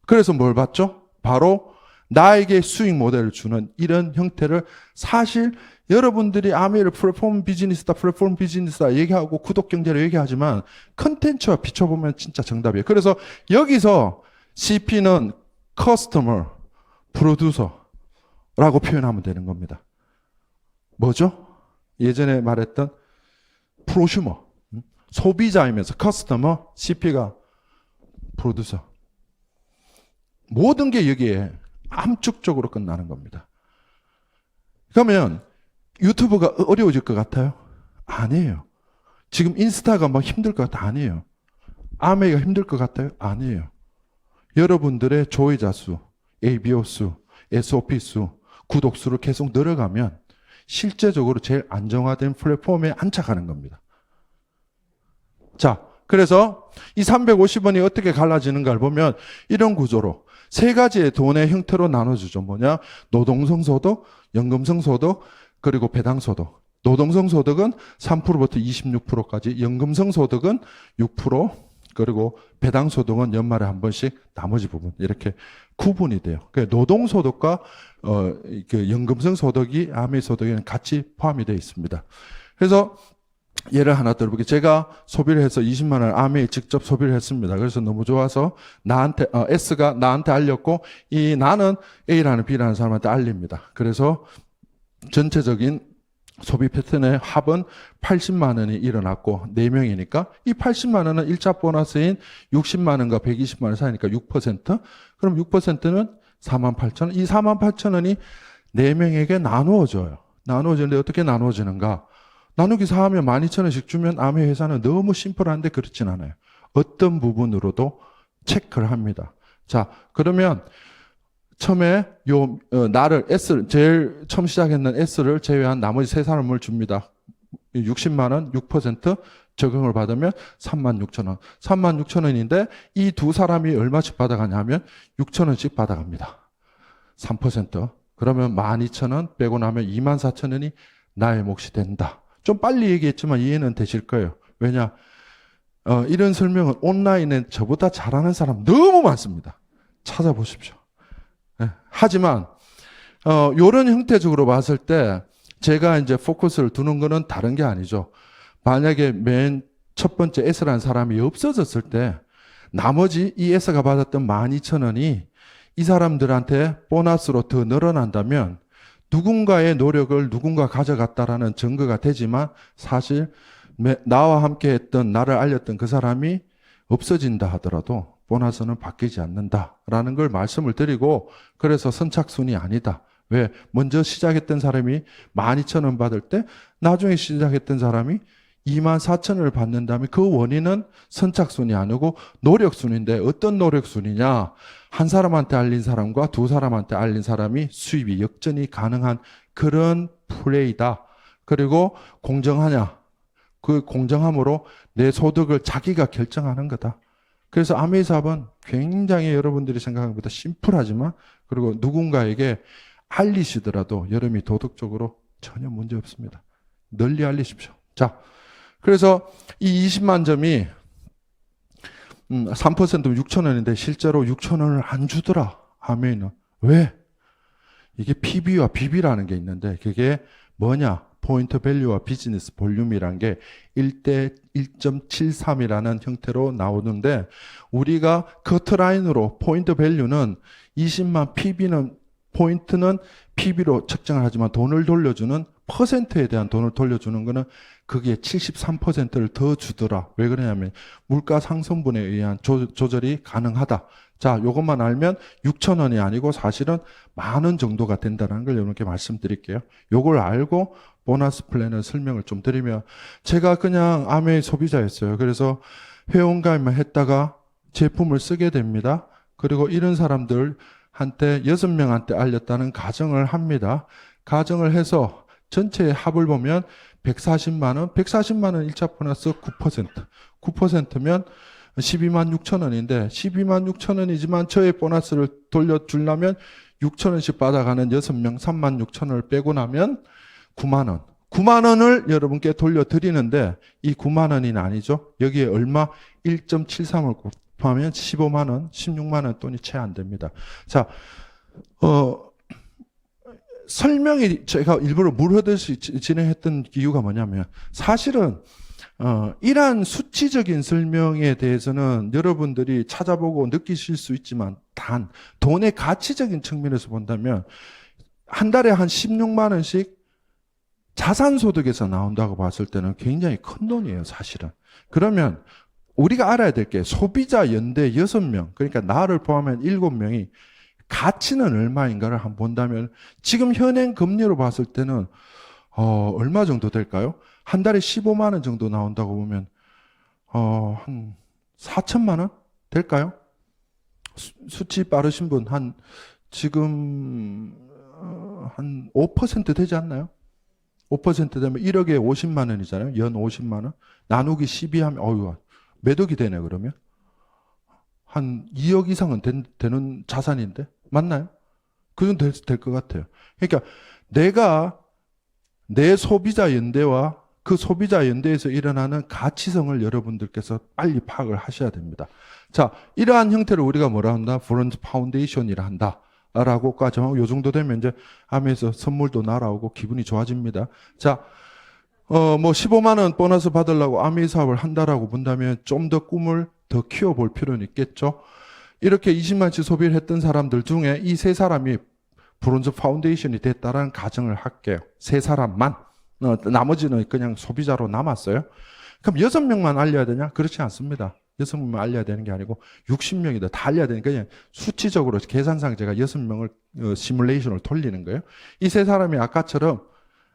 그래서 뭘 받죠? 바로 나에게 수익 모델을 주는 이런 형태를 사실 여러분들이 아메이를 플랫폼 비즈니스다 얘기하고 구독 경제를 얘기하지만 컨텐츠와 비춰보면 진짜 정답이에요. 그래서 여기서 CP는 커스터머, 프로듀서라고 표현하면 되는 겁니다. 뭐죠? 예전에 말했던 프로슈머, 소비자이면서 커스터머, CP가 프로듀서. 모든 게 여기에 함축적으로 끝나는 겁니다. 그러면 유튜브가 어려워질 것 같아요? 아니에요. 지금 인스타가 막 힘들 것 같아? 아니에요. 아메이가 힘들 것 같아요? 아니에요. 여러분들의 조회자 수, ABO 수, SOP 수, 구독 수를 계속 늘어가면 실제적으로 제일 안정화된 플랫폼에 안착하는 겁니다. 자, 그래서 이 350원이 어떻게 갈라지는가를 보면 이런 구조로 세 가지의 돈의 형태로 나눠주죠. 뭐냐? 노동성 소득, 연금성 소득, 그리고 배당 소득. 노동성 소득은 3%부터 26%까지, 연금성 소득은 6%, 그리고 배당 소득은 연말에 한 번씩 나머지 부분 이렇게 구분이 돼요. 그러니까 노동 소득과 그 연금성 소득이 아메이 소득에는 같이 포함이 되어 있습니다. 그래서 예를 하나 들어볼게요. 제가 소비를 해서 20만 원을 아메이 직접 소비를 했습니다. 그래서 너무 좋아서 나한테 S가 나한테 알렸고 이 나는 A라는 B라는 사람한테 알립니다. 그래서 전체적인 소비 패턴의 합은 80만 원이 일어났고 4명이니까 이 80만 원은 1차 보너스인 60만 원과 120만 원 사이니까 6%. 그럼 6%는 48,000원. 이 48,000원이 4명에게 나누어져요. 나누어지는데 어떻게 나누어지는가? 나누기 4하면 12,000원씩 주면 아메 회사는 너무 심플한데 그렇진 않아요. 어떤 부분으로도 체크를 합니다. 자, 그러면 처음에 나를 S를 제일 처음 시작했는 S를 제외한 나머지 세 사람을 줍니다. 60만 원 6% 적용을 받으면 36,000원. 36,000원인데 이 두 사람이 얼마씩 받아가냐면 6,000원씩 받아갑니다. 3%. 그러면 12,000원 빼고 나면 24,000원이 나의 몫이 된다. 좀 빨리 얘기했지만 이해는 되실 거예요. 왜냐? 이런 설명은 온라인에 저보다 잘하는 사람 너무 많습니다. 찾아보십시오. 네. 하지만 이런 형태적으로 봤을 때 제가 이제 포커스를 두는 거는 다른 게 아니죠. 만약에 맨 첫 번째 S라는 사람이 없어졌을 때 나머지 이 S가 받았던 12,000원이 이 사람들한테 보너스로 더 늘어난다면 누군가의 노력을 누군가 가져갔다라는 증거가 되지만 사실 나와 함께 했던 나를 알렸던 그 사람이 없어진다 하더라도 보너스는 바뀌지 않는다라는 걸 말씀을 드리고 그래서 선착순이 아니다. 왜? 먼저 시작했던 사람이 12,000원 받을 때 나중에 시작했던 사람이 24,000원을 받는다면 그 원인은 선착순이 아니고 노력순인데 어떤 노력순이냐? 한 사람한테 알린 사람과 두 사람한테 알린 사람이 수입이 역전이 가능한 그런 플레이다. 그리고 공정하냐? 그 공정함으로 내 소득을 자기가 결정하는 거다. 그래서 아메이 사업은 굉장히 여러분들이 생각하는 것보다 심플하지만 그리고 누군가에게 알리시더라도 여러분이 도덕적으로 전혀 문제 없습니다. 널리 알리십시오. 자, 그래서 이 20만 점이 3%면 6,000원인데 실제로 6,000원을 안 주더라. 아메이는. 왜? 이게 PB와 BB라는 게 있는데 그게 뭐냐? 포인트 밸류와 비즈니스 볼륨이란 게 1대 1.73이라는 형태로 나오는데 우리가 커트라인으로 포인트 밸류는 20만 PB는 포인트는 PB로 측정을 하지만 돈을 돌려주는 퍼센트에 대한 돈을 돌려주는 거는 그게 73%를 더 주더라. 왜 그러냐면 물가 상승분에 의한 조절이 가능하다. 자, 요것만 알면 6,000원이 아니고 사실은 10,000원 정도가 된다는 걸 여러분께 말씀드릴게요. 요걸 알고 보너스 플랜을 설명을 좀 드리면 제가 그냥 아메이 소비자였어요. 그래서 회원가입만 했다가 제품을 쓰게 됩니다. 그리고 이런 사람들한테 6명한테 알렸다는 가정을 합니다. 가정을 해서 전체의 합을 보면 140만 원, 140만 원 1차 보너스 9%. 9%면 12만 6천 원인데 12만 6천 원이지만 저의 보너스를 돌려주려면 6천 원씩 받아가는 6명 3만 6천 원을 빼고 나면 9만 원. 9만 원을 여러분께 돌려드리는데 이 9만 원이 아니죠. 여기에 얼마? 1.73을 곱하면 15만 원, 16만 원 돈이 채 안 됩니다. 자, 설명이 제가 일부러 물 흐듯이 진행했던 이유가 뭐냐면 사실은 이러한 수치적인 설명에 대해서는 여러분들이 찾아보고 느끼실 수 있지만 단 돈의 가치적인 측면에서 본다면 한 달에 한 16만 원씩 자산소득에서 나온다고 봤을 때는 굉장히 큰 돈이에요, 사실은. 그러면 우리가 알아야 될 게 소비자 연대 6명, 그러니까 나를 포함한 7명이 가치는 얼마인가를 한번 본다면 지금 현행 금리로 봤을 때는 얼마 정도 될까요? 한 달에 15만 원 정도 나온다고 보면 한 4천만 원 될까요? 수치 빠르신 분 지금 한 5% 되지 않나요? 5% 되면 1억에 50만 원이잖아요. 연 50만 원. 나누기 12 하면 몇 억이 되네 그러면? 한 2억 이상은 되는 자산인데 맞나요? 그 정도 될 것 같아요. 그러니까 내가 내 소비자 연대와 그 소비자 연대에서 일어나는 가치성을 여러분들께서 빨리 파악을 하셔야 됩니다. 자, 이러한 형태를 우리가 뭐라 한다? 브론즈 파운데이션이라 한다. 라고까지 하고 요 정도 되면 이제 하면서 선물도 날아오고 기분이 좋아집니다. 자, 뭐 15만 원 보너스 받으려고 아미 사업을 한다라고 본다면 좀 더 꿈을 더 키워볼 필요는 있겠죠. 이렇게 20만치 소비를 했던 사람들 중에 이 세 사람이 브론즈 파운데이션이 됐다라는 가정을 할게요. 세 사람만. 나머지는 그냥 소비자로 남았어요. 그럼 6명만 알려야 되냐? 그렇지 않습니다. 6명만 알려야 되는 게 아니고 60명이다. 다 알려야 되니까 그냥 수치적으로 계산상 제가 6명을 시뮬레이션을 돌리는 거예요. 이 세 사람이 아까처럼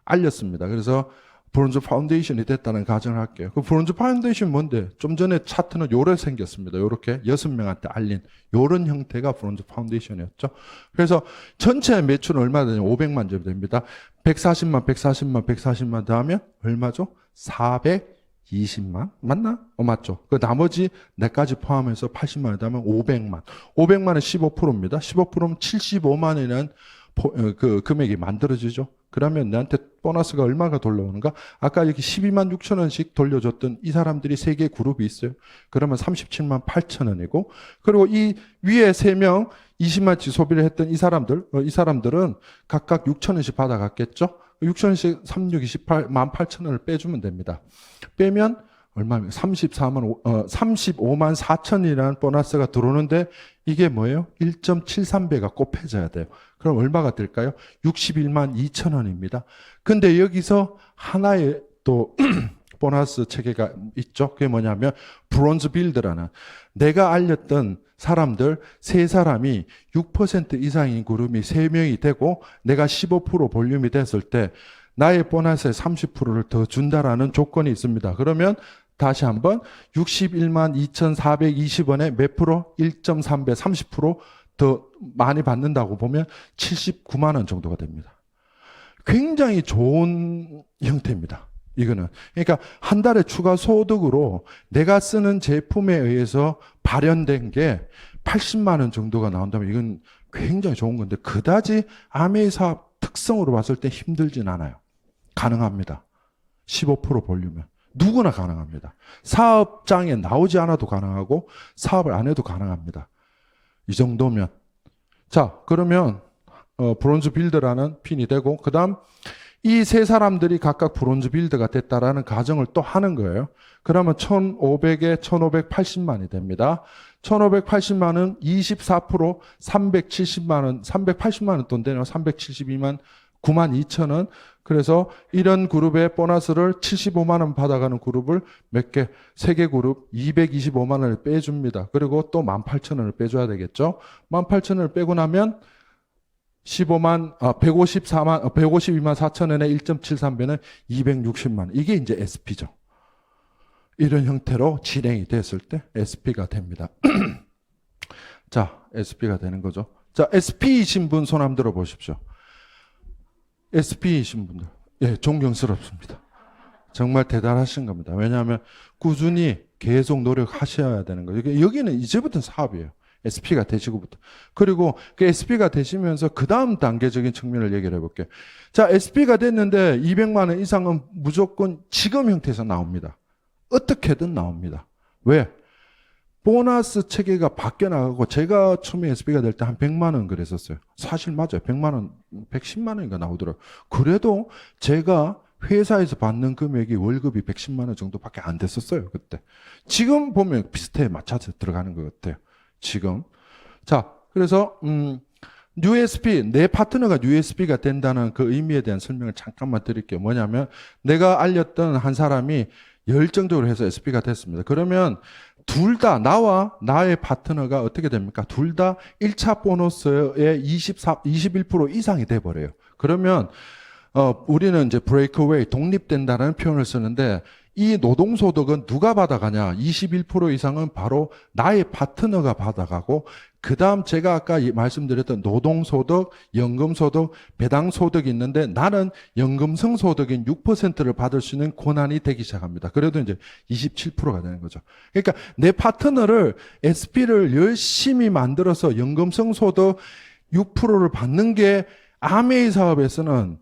알렸습니다. 그래서 브론즈 파운데이션이 됐다는 가정을 할게요. 그 브론즈 파운데이션 뭔데? 좀 전에 차트는 요래 생겼습니다. 요렇게 6명한테 알린 요런 형태가 브론즈 파운데이션이었죠. 그래서 전체 매출은 얼마 되냐? 500만 점 됩니다. 140만 더하면 얼마죠? 420만? 맞나? 맞죠. 그 나머지 내까지 포함해서 80만 원 더하면 500만. 500만은 15%입니다. 15%면 75만 원이라는 그 금액이 만들어지죠. 그러면 나한테 보너스가 얼마가 돌아오는가? 아까 이렇게 12만 6천 원씩 돌려줬던 이 사람들이 3개 그룹이 있어요. 그러면 37만 8천 원이고, 그리고 이 위에 3명 20만치 소비를 했던 이 사람들은 각각 6천 원씩 받아갔겠죠? 6천 원씩 36, 28만 8천 원을 빼주면 됩니다. 빼면 얼마입니까? 35만 4천이라는 보너스가 들어오는데 이게 뭐예요? 1.73배가 곱해져야 돼요. 그럼 얼마가 될까요? 61만 2천 원입니다. 근데 여기서 하나의 또 보너스 체계가 있죠. 그게 뭐냐면 브론즈 빌드라는 내가 알렸던 사람들 세 사람이 6% 이상인 그룹이 3명이 되고 내가 15% 볼륨이 됐을 때 나의 보너스의 30%를 더 준다라는 조건이 있습니다. 그러면 다시 한번 61만 2,420원에 몇 프로? 1.3배 30%더 많이 받는다고 보면 79만 원 정도가 됩니다. 굉장히 좋은 형태입니다. 이거는. 그러니까 한 달에 추가 소득으로 내가 쓰는 제품에 의해서 발현된 게 80만 원 정도가 나온다면 이건 굉장히 좋은 건데 그다지 아메이 사업 특성으로 봤을 때 힘들진 않아요. 가능합니다. 15% 볼륨은. 누구나 가능합니다. 사업장에 나오지 않아도 가능하고 사업을 안 해도 가능합니다. 이 정도면. 자, 그러면 브론즈 빌드라는 핀이 되고 그 다음 이 세 사람들이 각각 브론즈 빌드가 됐다라는 가정을 또 하는 거예요. 그러면 1,500에 1,580만이 됩니다. 1,580만은 24% 370만 원, 380만 원 돈 되네요. 372만 9만 2천 원. 그래서 이런 그룹의 보너스를 75만 원 받아가는 그룹을 몇 개, 3개 그룹 225만 원을 빼줍니다. 그리고 또 18,000원을 빼줘야 되겠죠. 18,000원을 빼고 나면 152만 4천 원에 1.73배는 260만 원. 이게 이제 SP죠. 이런 형태로 진행이 됐을 때 SP가 됩니다. 자, SP가 되는 거죠. 자, SP이신 분 손 한번 들어 보십시오. SP이신 분들, 예, 존경스럽습니다. 정말 대단하신 겁니다. 왜냐하면 꾸준히 계속 노력하셔야 되는 거예요. 여기는 이제부터 사업이에요. SP가 되시고부터. 그리고 그 SP가 되시면서 그 다음 단계적인 측면을 얘기를 해볼게요. 자, SP가 됐는데 200만 원 이상은 무조건 지금 형태에서 나옵니다. 어떻게든 나옵니다. 왜? 보너스 체계가 바뀌어 나가고 제가 처음에 SP가 될 때 한 100만 원 그랬었어요. 사실 맞아요. 100만 원, 110만 원인가 나오더라고요. 그래도 제가 회사에서 받는 금액이 월급이 110만 원 정도밖에 안 됐었어요. 그때. 지금 보면 비슷해 맞춰서 들어가는 것 같아요. 지금. 자, 그래서 USP, 내 파트너가 USP가 된다는 그 의미에 대한 설명을 잠깐만 드릴게요. 뭐냐면 내가 알렸던 한 사람이 열정적으로 해서 SP가 됐습니다. 그러면 둘 다 나와 나의 파트너가 어떻게 됩니까? 둘 다 1차 보너스의 21% 이상이 돼버려요. 그러면 우리는 이제 breakaway, 독립된다는 표현을 쓰는데 이 노동소득은 누가 받아가냐? 21% 이상은 바로 나의 파트너가 받아가고 그 다음 제가 아까 말씀드렸던 노동소득, 연금소득, 배당소득이 있는데 나는 연금성 소득인 6%를 받을 수 있는 권한이 되기 시작합니다. 그래도 이제 27%가 되는 거죠. 그러니까 내 파트너를 SP를 열심히 만들어서 연금성 소득 6%를 받는 게 아메이 사업에서는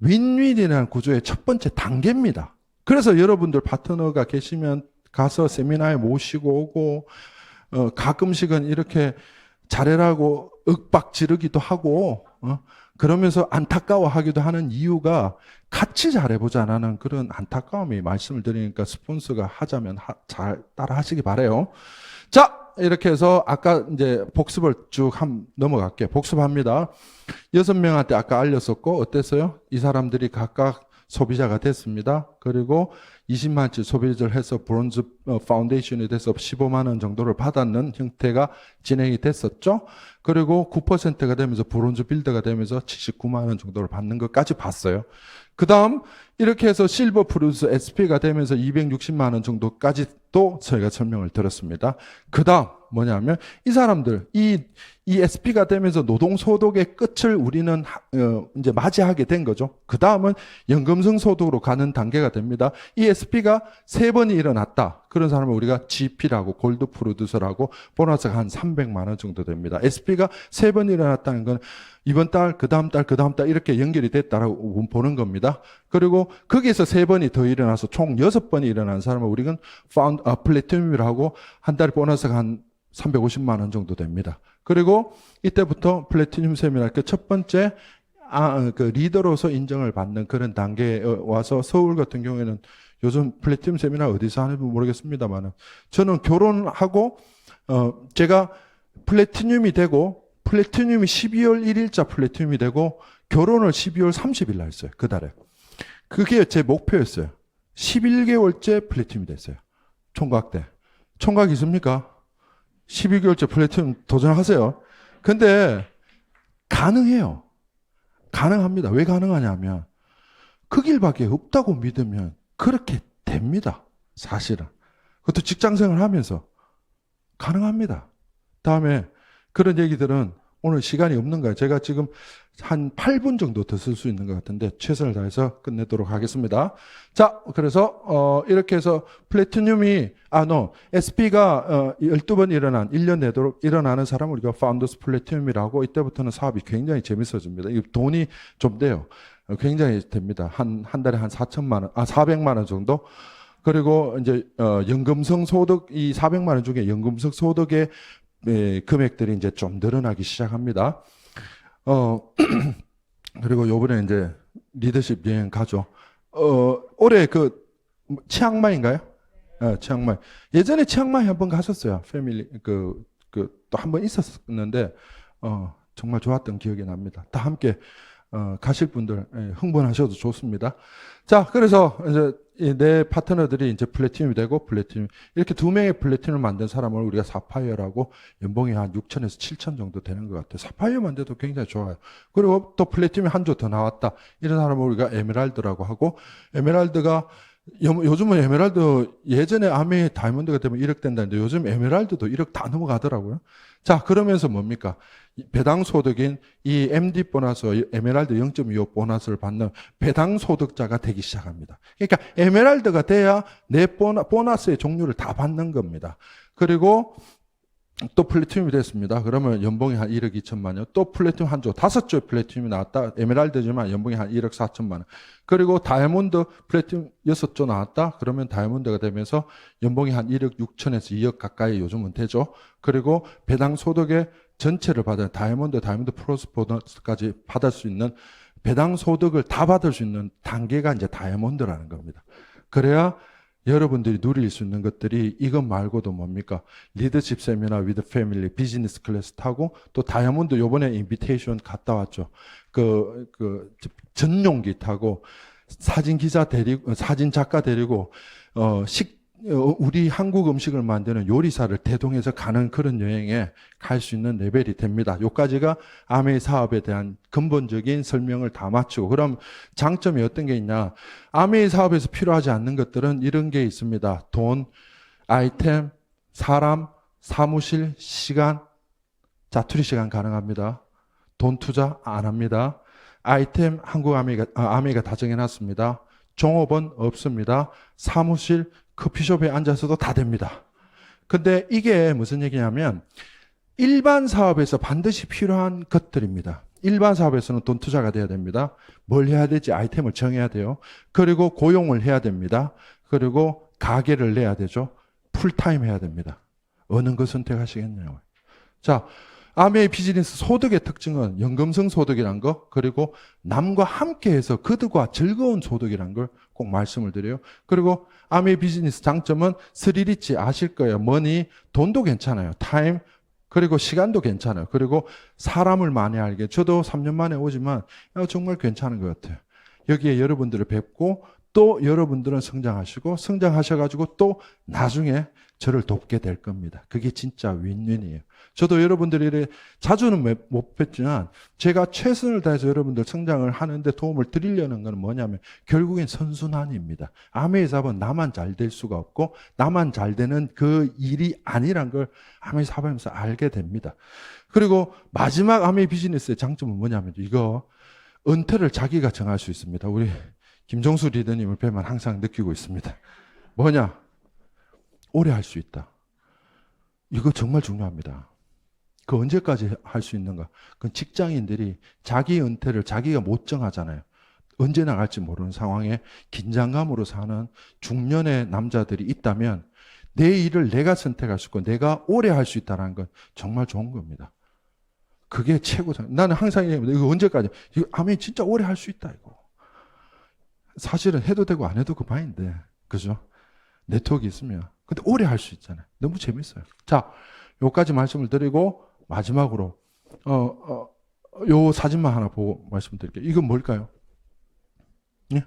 윈윈이라는 구조의 첫 번째 단계입니다. 그래서 여러분들 파트너가 계시면 가서 세미나에 모시고 오고 가끔씩은 이렇게 잘해라고 윽박 지르기도 하고 그러면서 안타까워하기도 하는 이유가 같이 잘해보자라는 그런 안타까움이 말씀을 드리니까 스폰서가 하자면 잘 따라 하시기 바래요. 자, 이렇게 해서 아까 이제 복습을 쭉 넘어갈게요. 복습합니다. 6명한테 아까 알렸었고 어땠어요? 이 사람들이 각각 소비자가 됐습니다. 그리고 20만치 소비를 해서 브론즈 파운데이션이 돼서 15만 원 정도를 받았는 형태가 진행이 됐었죠. 그리고 9%가 되면서 브론즈 빌더가 되면서 79만 원 정도를 받는 것까지 봤어요. 그 다음 이렇게 해서 실버 프루스 SP가 되면서 260만 원 정도까지 또 저희가 설명을 들었습니다. 그 다음 뭐냐면 이 사람들 이 SP가 되면서 노동소득의 끝을 우리는 이제 맞이하게 된 거죠. 그 다음은 연금성 소득으로 가는 단계가 됩니다. 이 SP가 3번이 일어났다. 그런 사람을 우리가 GP라고 골드 프로듀서라고 보너스가 한 300만 원 정도 됩니다. SP가 3번 일어났다는 건 이번 달, 그 다음 달, 그 다음 달 이렇게 연결이 됐다라고 보는 겁니다. 그리고 거기에서 3번이 더 일어나서 총 6번이 일어난 사람을 우리는 플래티늄이라고 한 달에 보너스가 한 350만 원 정도 됩니다. 그리고 이때부터 플래티늄 세미나 그 첫 번째 그 리더로서 인정을 받는 그런 단계에 와서 서울 같은 경우에는 요즘 플래티늄 세미나 어디서 하는지 모르겠습니다만 저는 결혼하고 제가 플래티늄이 되고 플래티늄이 12월 1일자 플래티늄이 되고 결혼을 12월 30일 날 했어요. 그 달에. 그게 제 목표였어요. 11개월째 플래티늄이 됐어요. 총각 때. 총각 있습니까? 12개월째 플래티늄 도전하세요. 근데 가능해요. 가능합니다. 왜 가능하냐면 그 길밖에 없다고 믿으면 그렇게 됩니다. 사실은. 그것도 직장생활 하면서 가능합니다. 다음에 그런 얘기들은 오늘 시간이 없는 거예요. 제가 지금 한 8분 정도 더 쓸 수 있는 것 같은데 최선을 다해서 끝내도록 하겠습니다. 자, 그래서 이렇게 해서 플래티늄이 SP가 12번 일어난 1년 내도록 일어나는 사람을 우리가 파운더스 플래티늄이라고 이때부터는 사업이 굉장히 재밌어집니다. 이 돈이 좀 돼요. 굉장히 됩니다. 한 달에 한 400만 원 정도. 그리고 이제 연금성 소득 이 400만 원 중에 연금성 소득의 금액들이 이제 좀 늘어나기 시작합니다. 그리고 요번에 이제 리더십 여행 가죠. 올해 그 치앙마이인가요? 치앙마이. 예전에 치앙마이 한번 갔었어요. 패밀리 또 한 번 있었는데 정말 좋았던 기억이 납니다. 다 함께 가실 분들 흥분하셔도 좋습니다. 자, 그래서 이제 내 파트너들이 이제 플래티늄이 되고 플래티늄 이렇게 2명의 플래티늄을 만든 사람을 우리가 사파이어라고 연봉이 한 6천에서 7천 정도 되는 것 같아요. 사파이어만 돼도 굉장히 좋아요. 그리고 또 플래티늄이 한 조 더 나왔다. 이런 사람을 우리가 에메랄드라고 하고 에메랄드가 요즘은 에메랄드 예전에 아메 다이아몬드가 되면 1억 된다는데 요즘 에메랄드도 1억 다 넘어가더라고요. 자, 그러면서 뭡니까? 배당 소득인 이 MD 보너스, 에메랄드 0.25 보너스를 받는 배당 소득자가 되기 시작합니다. 그러니까 에메랄드가 돼야 내 보너스의 종류를 다 받는 겁니다. 그리고 또 플래티늄이 됐습니다. 그러면 연봉이 한 1억 2천만 원. 또 플래티늄 한 조, 5조의 플래티늄이 나왔다. 에메랄드지만 연봉이 한 1억 4천만 원. 그리고 다이아몬드 플래티늄 6조 나왔다. 그러면 다이아몬드가 되면서 연봉이 한 1억 6천에서 2억 가까이 요즘은 되죠. 그리고 배당 소득의 전체를 받아야 다이아몬드 플러스 보너스까지 받을 수 있는 배당 소득을 다 받을 수 있는 단계가 이제 다이아몬드라는 겁니다. 그래야 여러분들이 누릴 수 있는 것들이 이것 말고도 뭡니까? 리더십 세미나 위드 패밀리 비즈니스 클래스 타고 또 다이아몬드 요번에 인비테이션 갔다 왔죠. 전용기 타고 사진 작가 데리고 우리 한국 음식을 만드는 요리사를 대동해서 가는 그런 여행에 갈 수 있는 레벨이 됩니다. 요까지가 아메이 사업에 대한 근본적인 설명을 다 마치고, 그럼 장점이 어떤 게 있냐? 아메이 사업에서 필요하지 않는 것들은 이런 게 있습니다. 돈, 아이템, 사람, 사무실, 시간, 자투리 시간 가능합니다. 돈 투자 안 합니다. 아이템 한국 아메이가 다 정해놨습니다. 종업원 없습니다. 사무실, 커피숍에 앉아서도 다 됩니다. 근데 이게 무슨 얘기냐면 일반 사업에서 반드시 필요한 것들입니다. 일반 사업에서는 돈 투자가 돼야 됩니다. 뭘 해야 될지 아이템을 정해야 돼요. 그리고 고용을 해야 됩니다. 그리고 가게를 내야 되죠. 풀타임 해야 됩니다. 어느 거 선택하시겠냐고요. 자, 아메이 비즈니스 소득의 특징은 연금성 소득이란 거, 그리고 남과 함께해서 그들과 즐거운 소득이란 걸 꼭 말씀을 드려요. 그리고 아메이 비즈니스 장점은 스릴있지 아실 거예요. 머니, 돈도 괜찮아요. 타임, 그리고 시간도 괜찮아요. 그리고 사람을 많이 알게. 저도 3년 만에 오지만 정말 괜찮은 것 같아요. 여기에 여러분들을 뵙고 또 여러분들은 성장하시고 성장하셔가지고 또 나중에 저를 돕게 될 겁니다. 그게 진짜 윈윈이에요. 저도 여러분들이 자주는 못 뵀지만 제가 최선을 다해서 여러분들 성장을 하는데 도움을 드리려는 건 뭐냐면 결국엔 선순환입니다. 아메이 사업은 나만 잘 될 수가 없고 나만 잘 되는 그 일이 아니란 걸 아메이 사업하면서 알게 됩니다. 그리고 마지막 아메이 비즈니스의 장점은 뭐냐면 이거 은퇴를 자기가 정할 수 있습니다. 우리 김종수 리더님을 뵈면 항상 느끼고 있습니다. 뭐냐? 오래 할 수 있다. 이거 정말 중요합니다. 그 언제까지 할 수 있는가? 그건 직장인들이 자기 은퇴를 자기가 못 정하잖아요. 언제 나갈지 모르는 상황에 긴장감으로 사는 중년의 남자들이 있다면 내 일을 내가 선택할 수 있고 내가 오래 할 수 있다는 건 정말 좋은 겁니다. 그게 최고죠. 나는 항상 얘기합니다. 이거 언제까지? 이거 아멘 진짜 오래 할 수 있다 이거. 사실은 해도 되고 안 해도 그만인데, 그죠? 네트워크 있으면. 근데 오래 할 수 있잖아요. 너무 재밌어요. 자, 요까지 말씀을 드리고 마지막으로 요 사진만 하나 보고 말씀드릴게요. 이건 뭘까요? 예?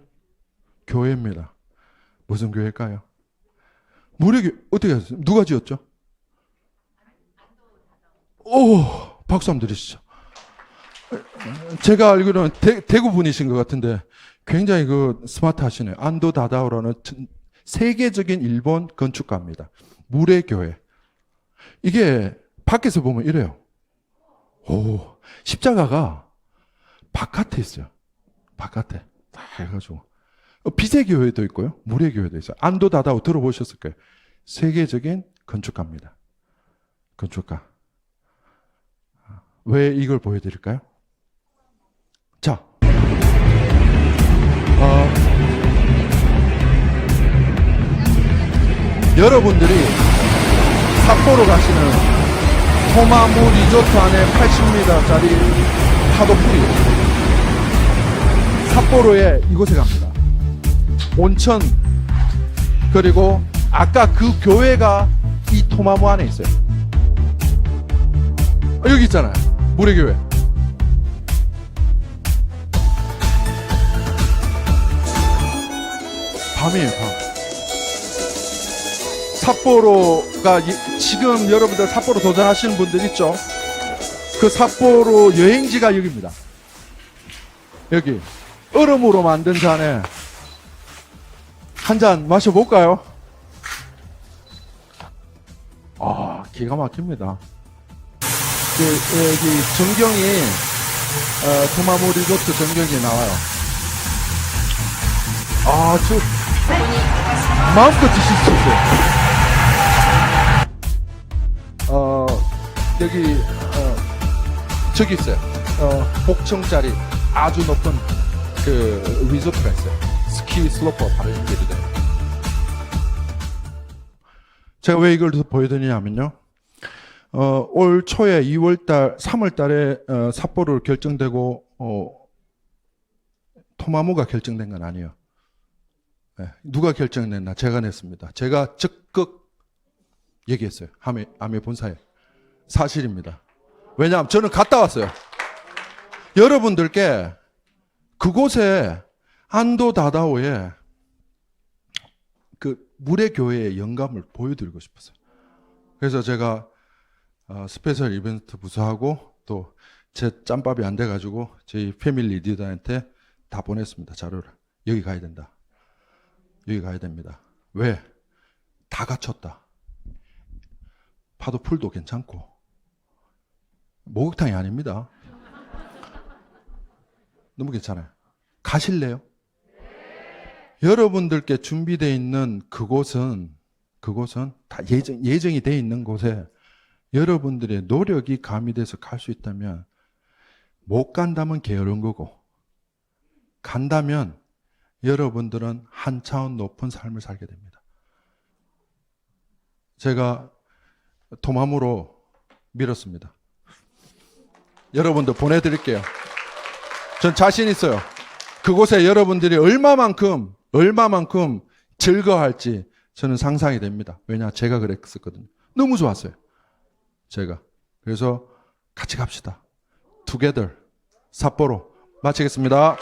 교회입니다. 무슨 교회일까요? 무례교 어떻게 하셨어요? 누가 지었죠? 오, 박수 한번 드리시죠. 제가 알기로는 대구 분이신 것 같은데 굉장히 그 스마트하시네요. 안도 다다오라는 세계적인 일본 건축가입니다. 무례교회. 이게 밖에서 보면 이래요. 오, 십자가가 바깥에 있어요. 바깥에. 다 해가지고. 비세교회도 있고요. 무례교회도 있어요. 안도 다다오 들어보셨을 거예요. 세계적인 건축가입니다. 건축가. 왜 이걸 보여드릴까요? 자. 여러분들이 삿포로 가시는 토마무 리조트 안에 80m짜리 파도풀이 삿포로에 이곳에 갑니다. 온천, 그리고 아까 그 교회가 이 토마무 안에 있어요. 여기 있잖아요. 무례교회. 밤이에요, 밤. 삿포로가 지금 여러분들 삿포로 도전하시는 분들 있죠? 그 삿포로 여행지가 여기입니다. 여기 얼음으로 만든 잔에 한 잔 마셔볼까요? 아, 기가 막힙니다. 여기 전경이 토마무 리조트 전경이 나와요. 아, 저 마음껏 드실 수 있어요. 여기 저기 있어요. 복층짜리 아주 높은 그 리조트가 있어요. 스키 슬로퍼 바로 연결이 돼요. 제가 왜 이걸 보여드리냐면요. 올 초에 2월달, 3월달에 삿포로를 결정되고 토마무가 결정된 건 아니에요. 네, 누가 결정냈나? 제가 냈습니다. 제가 적극 얘기했어요. 아메 본사에. 사실입니다. 왜냐하면 저는 갔다 왔어요. 여러분들께 그곳에 안도 다다오에 그 물의 교회의 영감을 보여드리고 싶었어요. 그래서 제가 스페셜 이벤트 부서하고 또 제 짬밥이 안 돼가지고 저희 패밀리 리더한테 다 보냈습니다. 자료를. 여기 가야 된다. 여기 가야 됩니다. 왜? 다 갖췄다. 파도 풀도 괜찮고 목욕탕이 아닙니다. 너무 괜찮아요. 가실래요? 여러분들께 준비되어 있는 그곳은 다 예정이 되어 있는 곳에 여러분들의 노력이 가미돼서 갈 수 있다면, 못 간다면 게으른 거고, 간다면 여러분들은 한 차원 높은 삶을 살게 됩니다. 제가 도마무로 밀었습니다. 여러분들 보내드릴게요. 전 자신 있어요. 그곳에 여러분들이 얼마만큼 즐거워할지 저는 상상이 됩니다. 왜냐, 제가 그랬었거든요. 너무 좋았어요. 제가. 그래서 같이 갑시다. Together. 삿포로. 마치겠습니다.